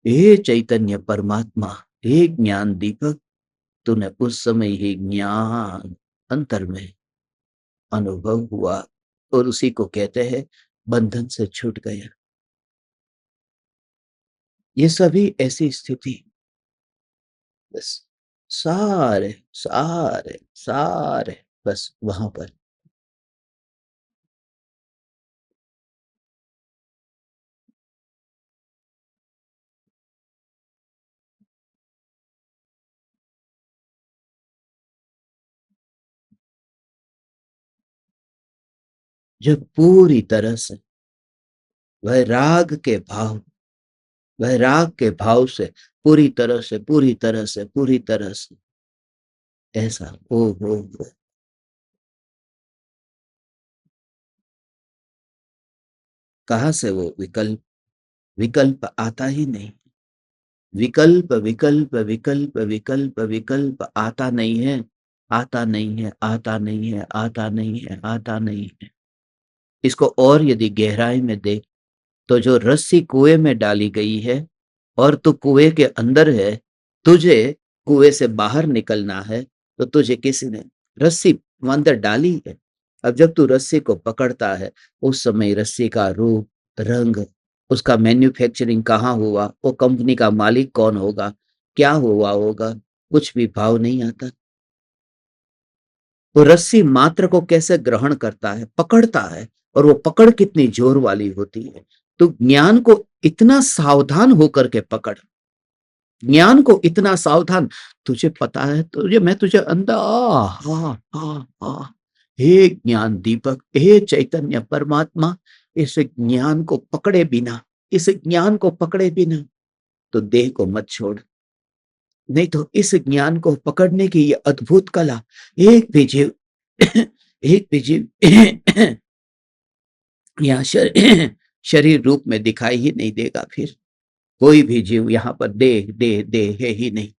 हे चैतन्य परमात्मा, हे ज्ञान दीपक, तूने उस समय ही ज्ञान अंतर में अनुभव हुआ, और उसी को कहते हैं बंधन से छूट गया। ये सभी ऐसी स्थिति, बस सारे सारे सारे बस वहां पर। जब पूरी तरह से वह राग के भाव, वह राग के भाव से पूरी तरह से पूरी तरह से पूरी तरह से ऐसा ओ हो, कहां से वो विकल्प, विकल्प आता ही नहीं। विकल्प विकल्प विकल्प विकल्प विकल्प आता नहीं है, आता नहीं है, आता नहीं है, आता नहीं है, आता नहीं है। इसको और यदि गहराई में देख तो जो रस्सी कुएं में डाली गई है और तू कुएं के अंदर है, तुझे कुएं से बाहर निकलना है, तो तुझे किसी ने रस्सी अंदर डाली है। अब जब तू रस्सी को पकड़ता है, उस समय रस्सी का रूप, रंग, उसका मैन्युफैक्चरिंग कहाँ हुआ, वो कंपनी का मालिक कौन होगा, क्या हुआ होगा, कुछ भी भाव नहीं आता। वो रस्सी मात्र को कैसे ग्रहण करता है, पकड़ता है, और वो पकड़ कितनी जोर वाली होती है। तो ज्ञान को इतना सावधान होकर के पकड़, ज्ञान को इतना सावधान, तुझे पता है, तुझे मैं तुझे अंदर हे ज्ञान दीपक, हे चैतन्य परमात्मा, इस ज्ञान को पकड़े बिना, इस ज्ञान को पकड़े बिना तो देह को मत छोड़। नहीं तो इस ज्ञान को पकड़ने की ये अद्भुत कला, एक भी जीव एक भी जीव यहाँ शरीर रूप में दिखाई ही नहीं देगा। फिर कोई भी जीव यहाँ पर देह देह देह है ही नहीं,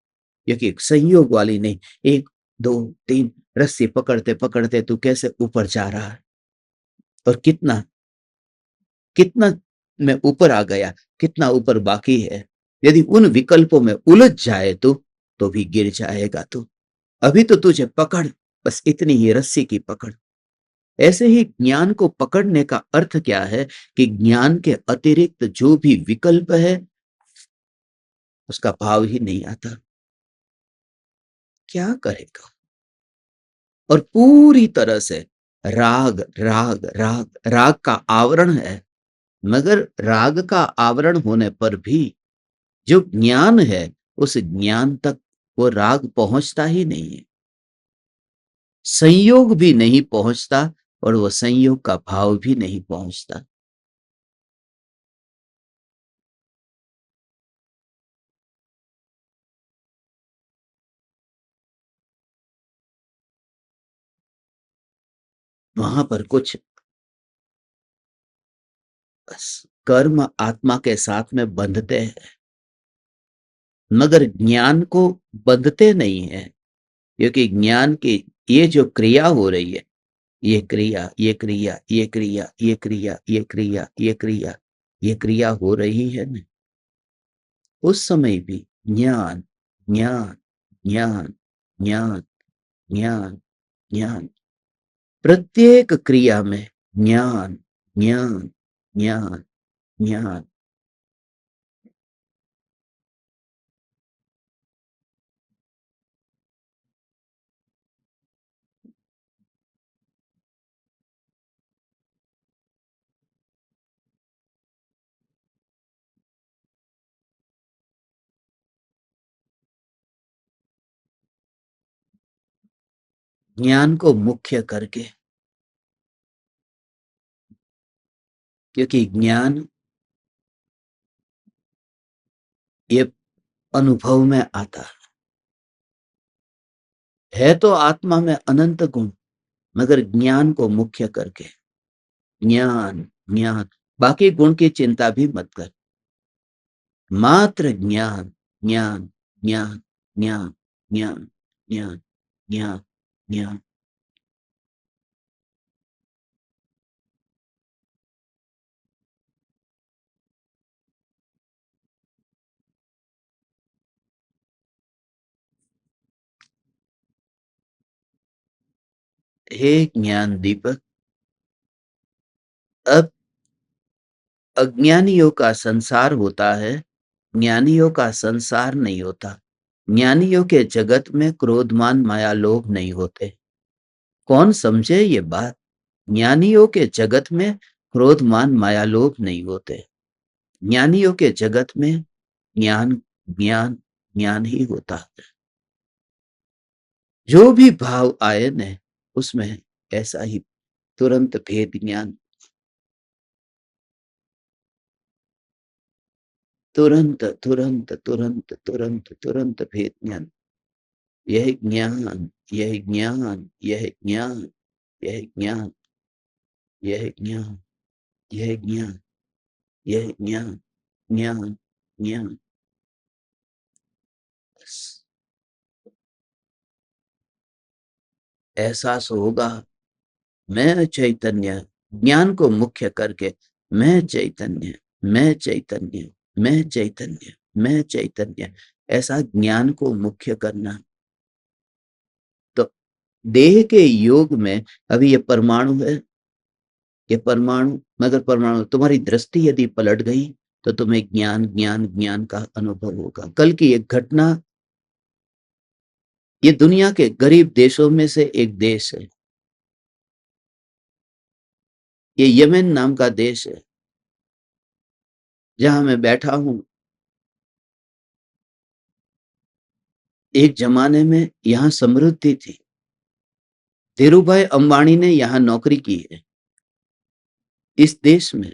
क्योंकि संयोग वाली नहीं। एक दो तीन रस्सी पकड़ते पकड़ते तू कैसे ऊपर जा रहा है, और कितना कितना मैं ऊपर आ गया, कितना ऊपर बाकी है। यदि उन विकल्पों में उलझ जाए तो भी गिर जाएगा तू। अभी तो तुझे पकड़, बस इतनी ही रस्सी की पकड़। ऐसे ही ज्ञान को पकड़ने का अर्थ क्या है कि ज्ञान के अतिरिक्त जो भी विकल्प है उसका भाव ही नहीं आता। क्या करेगा? और पूरी तरह से राग राग राग राग का आवरण है, मगर राग का आवरण होने पर भी जो ज्ञान है, उस ज्ञान तक वो राग पहुंचता ही नहीं है, संयोग भी नहीं पहुंचता, और वो संयोग का भाव भी नहीं पहुंचता। वहां पर कुछ बस कर्म आत्मा के साथ में बंधते हैं, मगर ज्ञान को बंधते नहीं है, क्योंकि ज्ञान की ये जो क्रिया हो रही है, ये क्रिया, ये क्रिया, ये क्रिया, ये क्रिया, ये क्रिया, ये क्रिया, ये क्रिया हो रही है ना, उस समय भी ज्ञान, ज्ञान, ज्ञान, ज्ञान, ज्ञान, ज्ञान, प्रत्येक क्रिया में ज्ञान, ज्ञान, ज्ञान, ज्ञान। ज्ञान को मुख्य करके, क्योंकि ज्ञान ये अनुभव में आता है तो आत्मा में अनंत गुण, मगर ज्ञान को मुख्य करके, ज्ञान, ज्ञान, बाकी गुण की चिंता भी मत कर, मात्र ज्ञान, ज्ञान, ज्ञान, ज्ञान, ज्ञान, ज्ञान, ज्ञान, ज्ञान। हे ज्ञान दीपक, अब अज्ञानियों का संसार होता है, ज्ञानियों का संसार नहीं होता। ज्ञानियों के जगत में क्रोधमान माया लोभ नहीं होते। कौन समझे ये बात? ज्ञानियों के जगत में क्रोधमान माया लोभ नहीं होते। ज्ञानियों के जगत में ज्ञान, ज्ञान, ज्ञान ही होता है। जो भी भाव आए न, उसमें ऐसा ही तुरंत भेद ज्ञान, तुरंत तुरंत तुरंत तुरंत तुरंत भेद ज्ञान। यह ज्ञान, यह ज्ञान, यह ज्ञान, यह ज्ञान, यह ज्ञान, यह ज्ञान, यह ज्ञान, ज्ञान, ज्ञान। एहसास होगा मैं चैतन्य, ज्ञान को मुख्य करके मैं चैतन्य, मैं चैतन्य, मैं चैतन्य, मैं चैतन्य, ऐसा ज्ञान को मुख्य करना। तो देह के योग में अभी ये परमाणु है, ये परमाणु, मगर परमाणु तुम्हारी दृष्टि यदि पलट गई तो तुम्हें ज्ञान, ज्ञान, ज्ञान का अनुभव होगा। कल की एक घटना, ये दुनिया के गरीब देशों में से एक देश है, ये यमन नाम का देश है, जहां मैं बैठा हूं। एक जमाने में यहाँ समृद्धि थी, धीरूभाई अंबानी ने यहाँ नौकरी की है इस देश में,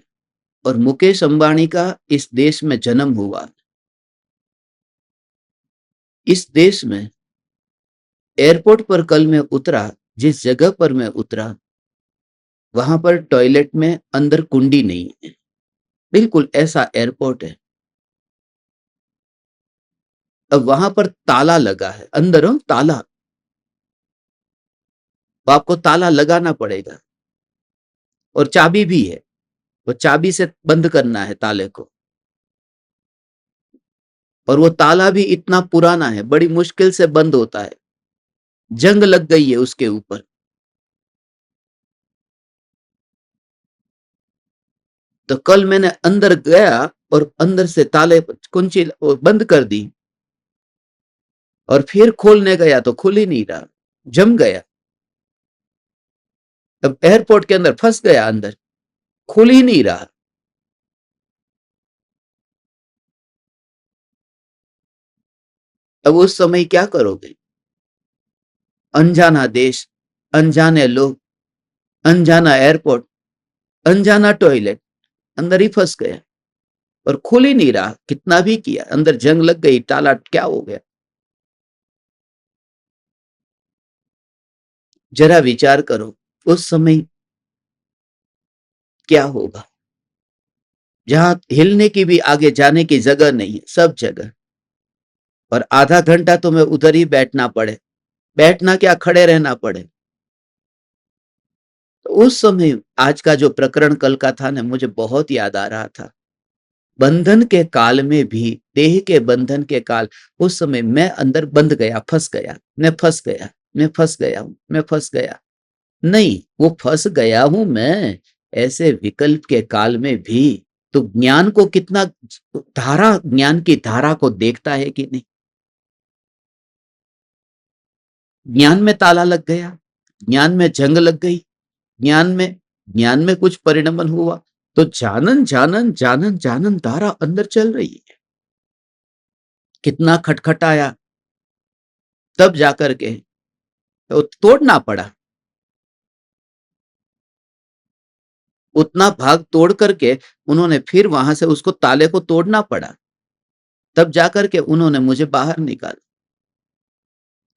और मुकेश अंबानी का इस देश में जन्म हुआ। इस देश में एयरपोर्ट पर कल मैं उतरा, जिस जगह पर मैं उतरा वहां पर टॉयलेट में अंदर कुंडी नहीं है, बिल्कुल ऐसा एयरपोर्ट है। अब वहां पर ताला लगा है, अंदर हो ताला, तो आपको ताला लगाना पड़ेगा, और चाबी भी है, वो चाबी से बंद करना है ताले को, और वो ताला भी इतना पुराना है, बड़ी मुश्किल से बंद होता है, जंग लग गई है उसके ऊपर। तो कल मैंने अंदर गया और अंदर से ताले कुंची बंद कर दी, और फिर खोलने गया तो खुल ही नहीं रहा, जम गया। अब एयरपोर्ट के अंदर फंस गया, अंदर खुल ही नहीं रहा। अब उस समय क्या करोगे? अनजाना देश, अनजाने लोग, अनजाना एयरपोर्ट, अनजाना टॉयलेट, अंदर ही फंस गया और खुल ही नहीं रहा। कितना भी किया, अंदर जंग लग गई, ताला क्या हो गया? जरा विचार करो उस समय क्या होगा, जहां हिलने की भी, आगे जाने की जगह नहीं है, सब जगह, और आधा घंटा तुम्हें उधर ही बैठना पड़े, बैठना क्या, खड़े रहना पड़े। तो उस समय आज का जो प्रकरण कल का था ना, मुझे बहुत याद आ रहा था। बंधन के काल में भी, देह के बंधन के काल, उस समय मैं अंदर बंध गया, फंस गया, मैं फंस गया, मैं फंस गया हूं, मैं फंस गया। नहीं, वो फंस गया हूं मैं ऐसे विकल्प के काल में भी। तो ज्ञान को कितना, धारा, ज्ञान की धारा को देखता है कि नहीं। ज्ञान में ताला लग गया, ज्ञान में जंग लग गई, ज्ञान में, ज्ञान में कुछ परिणमन हुआ, तो जानन जानन जानन जानन धारा अंदर चल रही है। कितना खटखटाया, तब जाकर के तो तोड़ना पड़ा। उतना भाग तोड़ करके उन्होंने फिर वहां से उसको, ताले को तोड़ना पड़ा, तब जाकर के उन्होंने मुझे बाहर निकाला।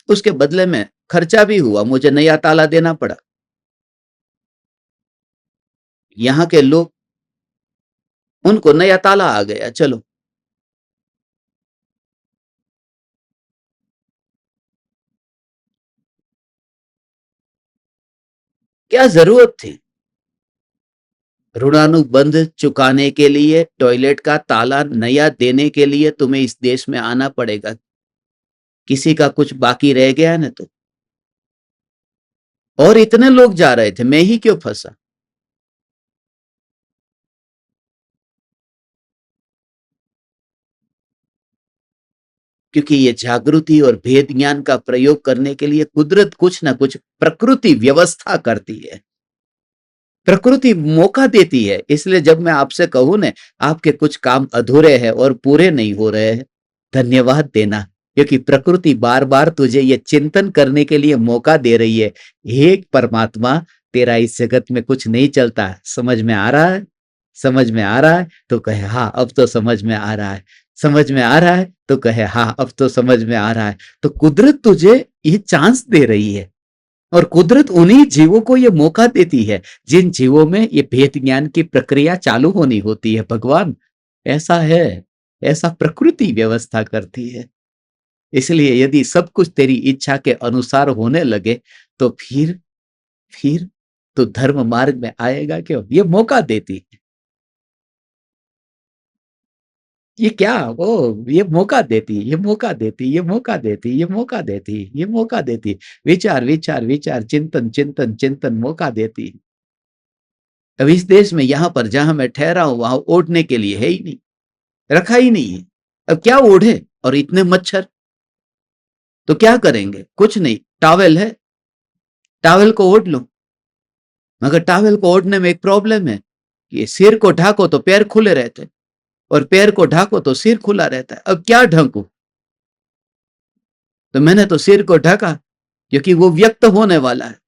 उसके बदले में खर्चा भी हुआ, मुझे नया ताला देना पड़ा। यहाँ के लोग, उनको नया ताला आ गया, चलो। क्या जरूरत थी? ऋणानुबंध चुकाने के लिए, टॉयलेट का ताला नया देने के लिए तुम्हें इस देश में आना पड़ेगा। किसी का कुछ बाकी रह गया ना तो। और इतने लोग जा रहे थे, मैं ही क्यों फंसा? क्योंकि ये जागृति और भेद ज्ञान का प्रयोग करने के लिए कुदरत कुछ ना कुछ, प्रकृति व्यवस्था करती है, प्रकृति मौका देती है। इसलिए जब मैं आपसे कहूं ना, आपके कुछ काम अधूरे हैं और पूरे नहीं हो रहे हैं, धन्यवाद देना, क्योंकि प्रकृति बार बार तुझे ये चिंतन करने के लिए मौका दे रही है। हे परमात्मा, तेरा इस जगत में कुछ नहीं चलता, समझ में आ रहा है? समझ में आ रहा है तो कहे हाँ, अब तो समझ में आ रहा है। समझ में आ रहा है तो कहे हाँ, अब तो समझ में आ रहा है। तो कुदरत तुझे ये चांस दे रही है, और कुदरत उन्हीं जीवों को ये मौका देती है जिन जीवों में ये भेद ज्ञान की प्रक्रिया चालू होनी होती है। भगवान, ऐसा है, ऐसा प्रकृति व्यवस्था करती है। इसलिए यदि सब कुछ तेरी इच्छा के अनुसार होने लगे, तो फिर तो धर्म मार्ग में आएगा क्यों? ये मौका देती है। ये क्या, वो ये मौका देती, ये मौका देती, ये मौका देती, ये मौका देती, ये मौका देती। विचार विचार विचार, चिंतन चिंतन चिंतन, मौका देती। अब इस देश में, यहां पर जहां मैं ठहरा हूं, वहां ओढ़ने के लिए है ही नहीं, रखा ही नहीं है। अब क्या ओढ़े? और इतने मच्छर, तो क्या करेंगे? कुछ नहीं, टॉवेल है, टॉवेल को ओढ़ लो। मगर टॉवेल को ओढ़ने में एक प्रॉब्लम है कि सिर को ढाको तो पैर खुले रहते हैं, और पैर को ढाको तो सिर खुला रहता है। अब क्या ढकूं? तो मैंने तो सिर को ढका, क्योंकि वो व्यक्त होने वाला है।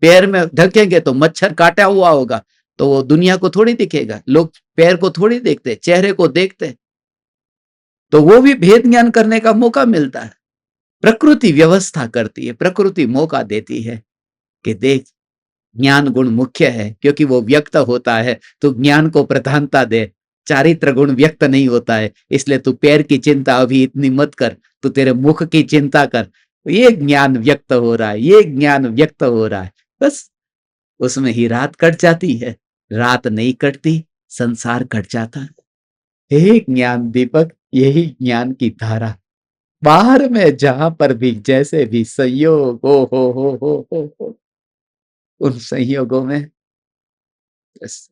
पैर में ढकेंगे तो मच्छर काटा हुआ होगा, तो वो दुनिया को थोड़ी दिखेगा। लोग पैर को थोड़ी देखते, चेहरे को देखते। तो वो भी भेद ज्ञान करने का मौका मिलता है। प्रकृति व्यवस्था करती है, प्रकृति मौका देती है कि देख, ज्ञान गुण मुख्य है, क्योंकि वो व्यक्त होता है, तो ज्ञान को प्रधानता दे। चारित्र गुण व्यक्त नहीं होता है, इसलिए तू पैर की चिंता अभी इतनी मत कर, तू तेरे मुख की चिंता कर। ये ज्ञान व्यक्त हो रहा है, ये ज्ञान व्यक्त हो रहा है, बस। उसमें ही रात कट जाती है। रात नहीं कटती, संसार कट जाता है। हे ज्ञान दीपक, यही ज्ञान की धारा। बाहर में जहां पर भी जैसे भी संयोग हो, उन संयोगों में बस,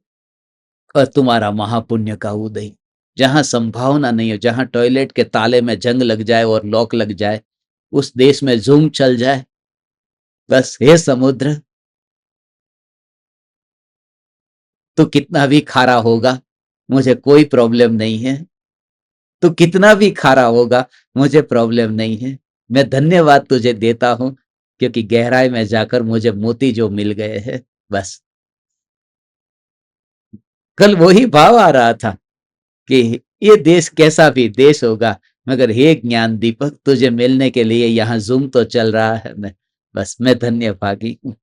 और तुम्हारा महापुण्य का उदय। जहां संभावना नहीं हो, जहां टॉयलेट के ताले में जंग लग जाए और लॉक लग जाए, उस देश में जूम चल जाए, बस। हे समुद्र, तू कितना भी खारा होगा, मुझे कोई प्रॉब्लम नहीं है। तू कितना भी खारा होगा, मुझे प्रॉब्लम नहीं है। मैं धन्यवाद तुझे देता हूं, क्योंकि गहराई में जाकर मुझे मोती जो मिल गए हैं, बस। कल वही भाव आ रहा था कि ये देश कैसा भी देश होगा, मगर हे ज्ञान दीपक, तुझे मिलने के लिए यहाँ जूम तो चल रहा है। मैं, बस, मैं धन्य भागी हूँ,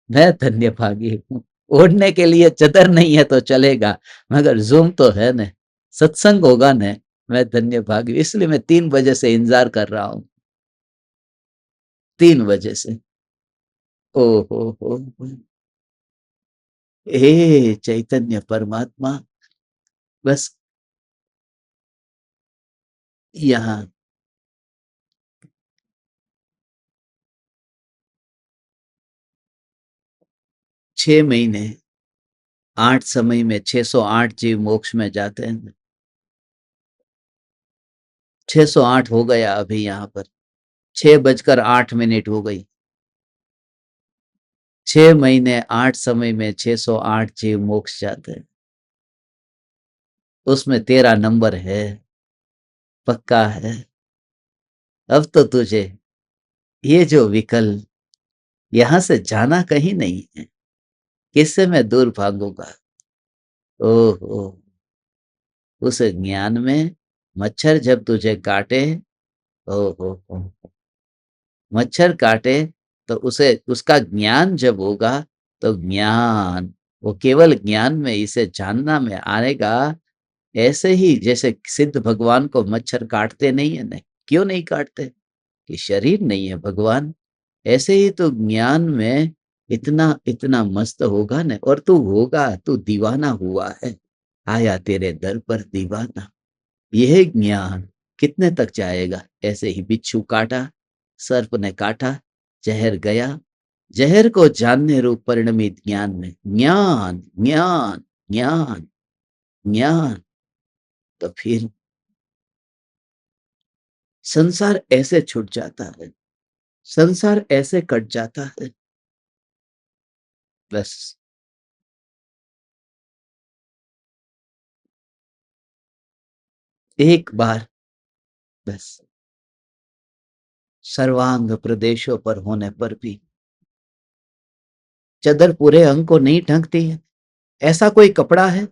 मैं धन्य भागी हूँ। ओढ़ने के लिए चदर नहीं है तो चलेगा, मगर जूम तो है न, सत्संग होगा न। मैं धन्य भागी, इसलिए मैं 3 बजे से इंतजार कर रहा हूँ। 3 बजे से। ओ हो। हे चैतन्य परमात्मा, बस यहाँ 6 महीने 8 समय में 608 जीव मोक्ष में जाते हैं। 608 हो गया अभी यहाँ पर, 6:08 हो गई। 6 महीने 8 समय में 608 जीव मोक्ष जाते हैं। उसमें तेरा नंबर है, पक्का है। अब तो तुझे ये जो विकल्प, यहां से जाना कहीं नहीं है। किससे मैं दूर भागूंगा? ओहो, उस ज्ञान में मच्छर जब तुझे काटे, ओहो, मच्छर काटे तो उसे, उसका ज्ञान जब होगा तो ज्ञान, वो केवल ज्ञान में इसे जानना में आएगा। ऐसे ही जैसे सिद्ध भगवान को मच्छर काटते नहीं है, नहीं क्यों नहीं काटते? कि शरीर नहीं है भगवान। ऐसे ही तो ज्ञान में इतना इतना मस्त होगा न, और तू होगा, तू दीवाना हुआ है, आया तेरे दर पर दीवाना। यह ज्ञान कितने तक जाएगा? ऐसे ही बिच्छू काटा, सर्प ने काटा, जहर गया। जहर को जानने रूप परिणमित ज्ञान में ज्ञान ज्ञान ज्ञान ज्ञान, तो फिर संसार ऐसे छूट जाता है, संसार ऐसे कट जाता है। बस एक बार, बस सर्वांग प्रदेशों पर होने पर भी चदर पूरे अंग को नहीं ढकती है। ऐसा कोई कपड़ा है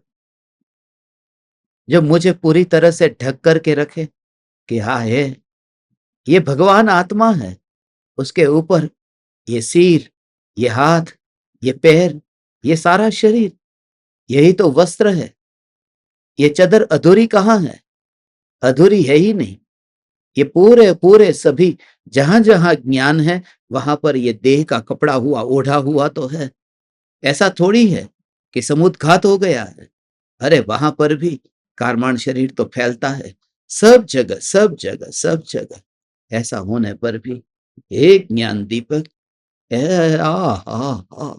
जो मुझे पूरी तरह से ढक करके रखे कि हाँ है, ये भगवान आत्मा है, उसके ऊपर ये सिर, ये हाथ, ये पैर, ये सारा शरीर, यही तो वस्त्र है। ये चदर अधूरी कहाँ है? अधूरी है ही नहीं। ये पूरे पूरे सभी, जहां जहां ज्ञान है वहां पर ये देह का कपड़ा हुआ, ओढ़ा हुआ तो है। ऐसा थोड़ी है कि समुद्घात हो गया है। अरे वहां पर भी कारमान शरीर तो फैलता है, सब जगह सब जगह सब जगह। ऐसा होने पर भी एक ज्ञान दीपक, आ आ आ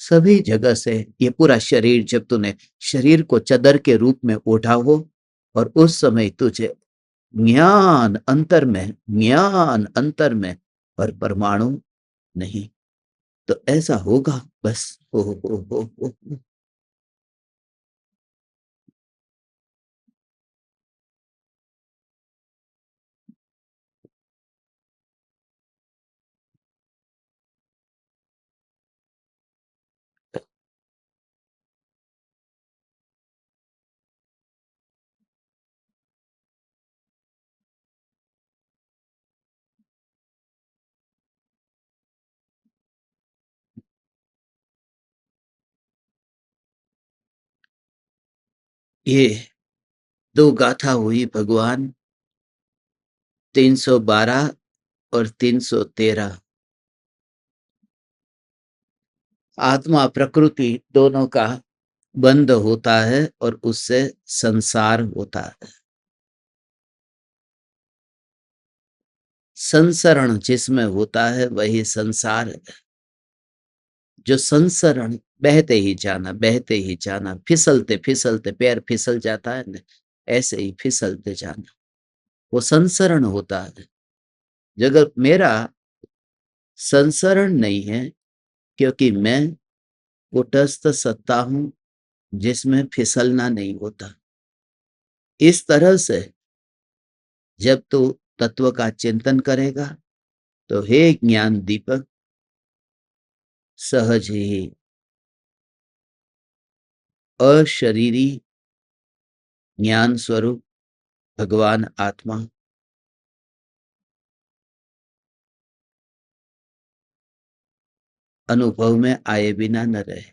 सभी जगह से ये पूरा शरीर, जब तूने शरीर को चदर के रूप में ओढ़ा हो और उस समय तुझे ज्ञान अंतर में, ज्ञान अंतर में, और परमाणु नहीं, तो ऐसा होगा। बस हो। ये दो गाथा हुई भगवान, 312 और 313। आत्मा प्रकृति दोनों का बंध होता है और उससे संसार होता है। संसरण जिसमें होता है वही संसार है। जो संसरण, बहते ही जाना, बहते ही जाना, फिसलते फिसलते पैर फिसल जाता है ना, ऐसे ही फिसलते जाना, वो संसरण होता है। जगत मेरा संसरण नहीं है, क्योंकि मैं कुटस्थ सत्ता हूं जिसमें फिसलना नहीं होता। इस तरह से जब तू तत्व का चिंतन करेगा तो हे ज्ञान दीपक, सहज ही अशरीरी ज्ञान स्वरूप भगवान आत्मा अनुभव में आए बिना न रहे।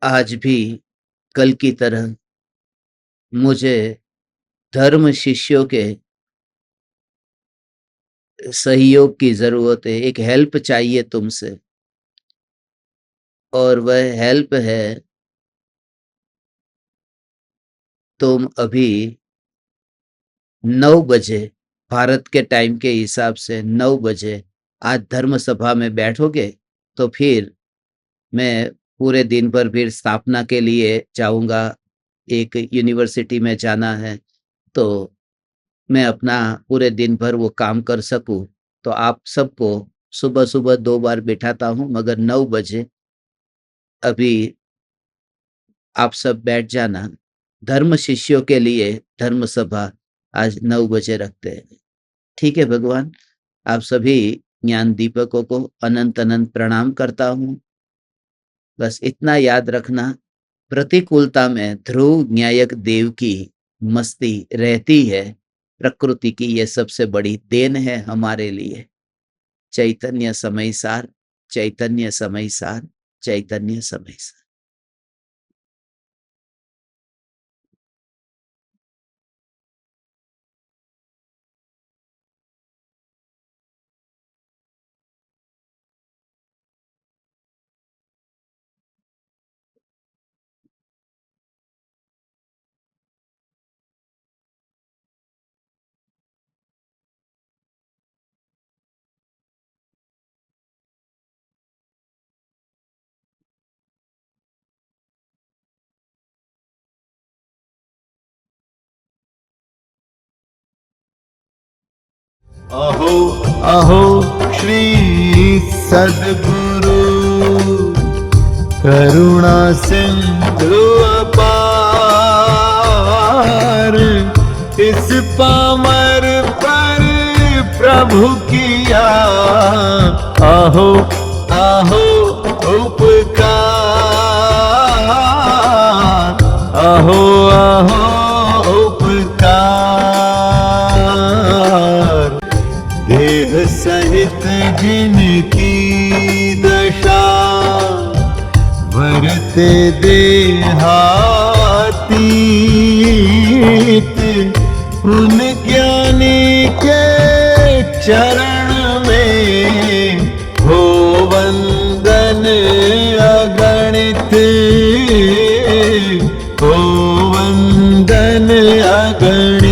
आज भी कल की तरह मुझे धर्म शिष्यों के सहयोग की जरूरत है, एक हेल्प चाहिए तुमसे, और वह हेल्प है तुम अभी 9 बजे भारत के टाइम के हिसाब से 9 बजे आज धर्म सभा में बैठोगे, तो फिर मैं पूरे दिन भर फिर स्थापना के लिए जाऊंगा, एक यूनिवर्सिटी में जाना है, तो मैं अपना पूरे दिन भर वो काम कर सकूं, तो आप सबको सुबह सुबह 2 बार बिठाता हूं, मगर 9 बजे अभी आप सब बैठ जाना। धर्म शिष्यों के लिए धर्म सभा आज 9 बजे रखते हैं। ठीक है भगवान, आप सभी ज्ञान दीपकों को अनंत अनंत प्रणाम करता हूं। बस इतना याद रखना, प्रतिकूलता में ध्रुव न्यायक देव की मस्ती रहती है, प्रकृति की यह सबसे बड़ी देन है हमारे लिए। चैतन्य समय सार, चैतन्य समय सार, चैतन्य समय सार। अहो अहो श्री सद्गुरु करुणा सिंधु अपार, इस पामर पर प्रभु किया अहो अहो उपकार, अहो अहो उपकार। देह सहित जिनकी दशा वरते देहातीत, उन ज्ञानी के चरण में हो वंदन अगणित, हो वंदन अगणित।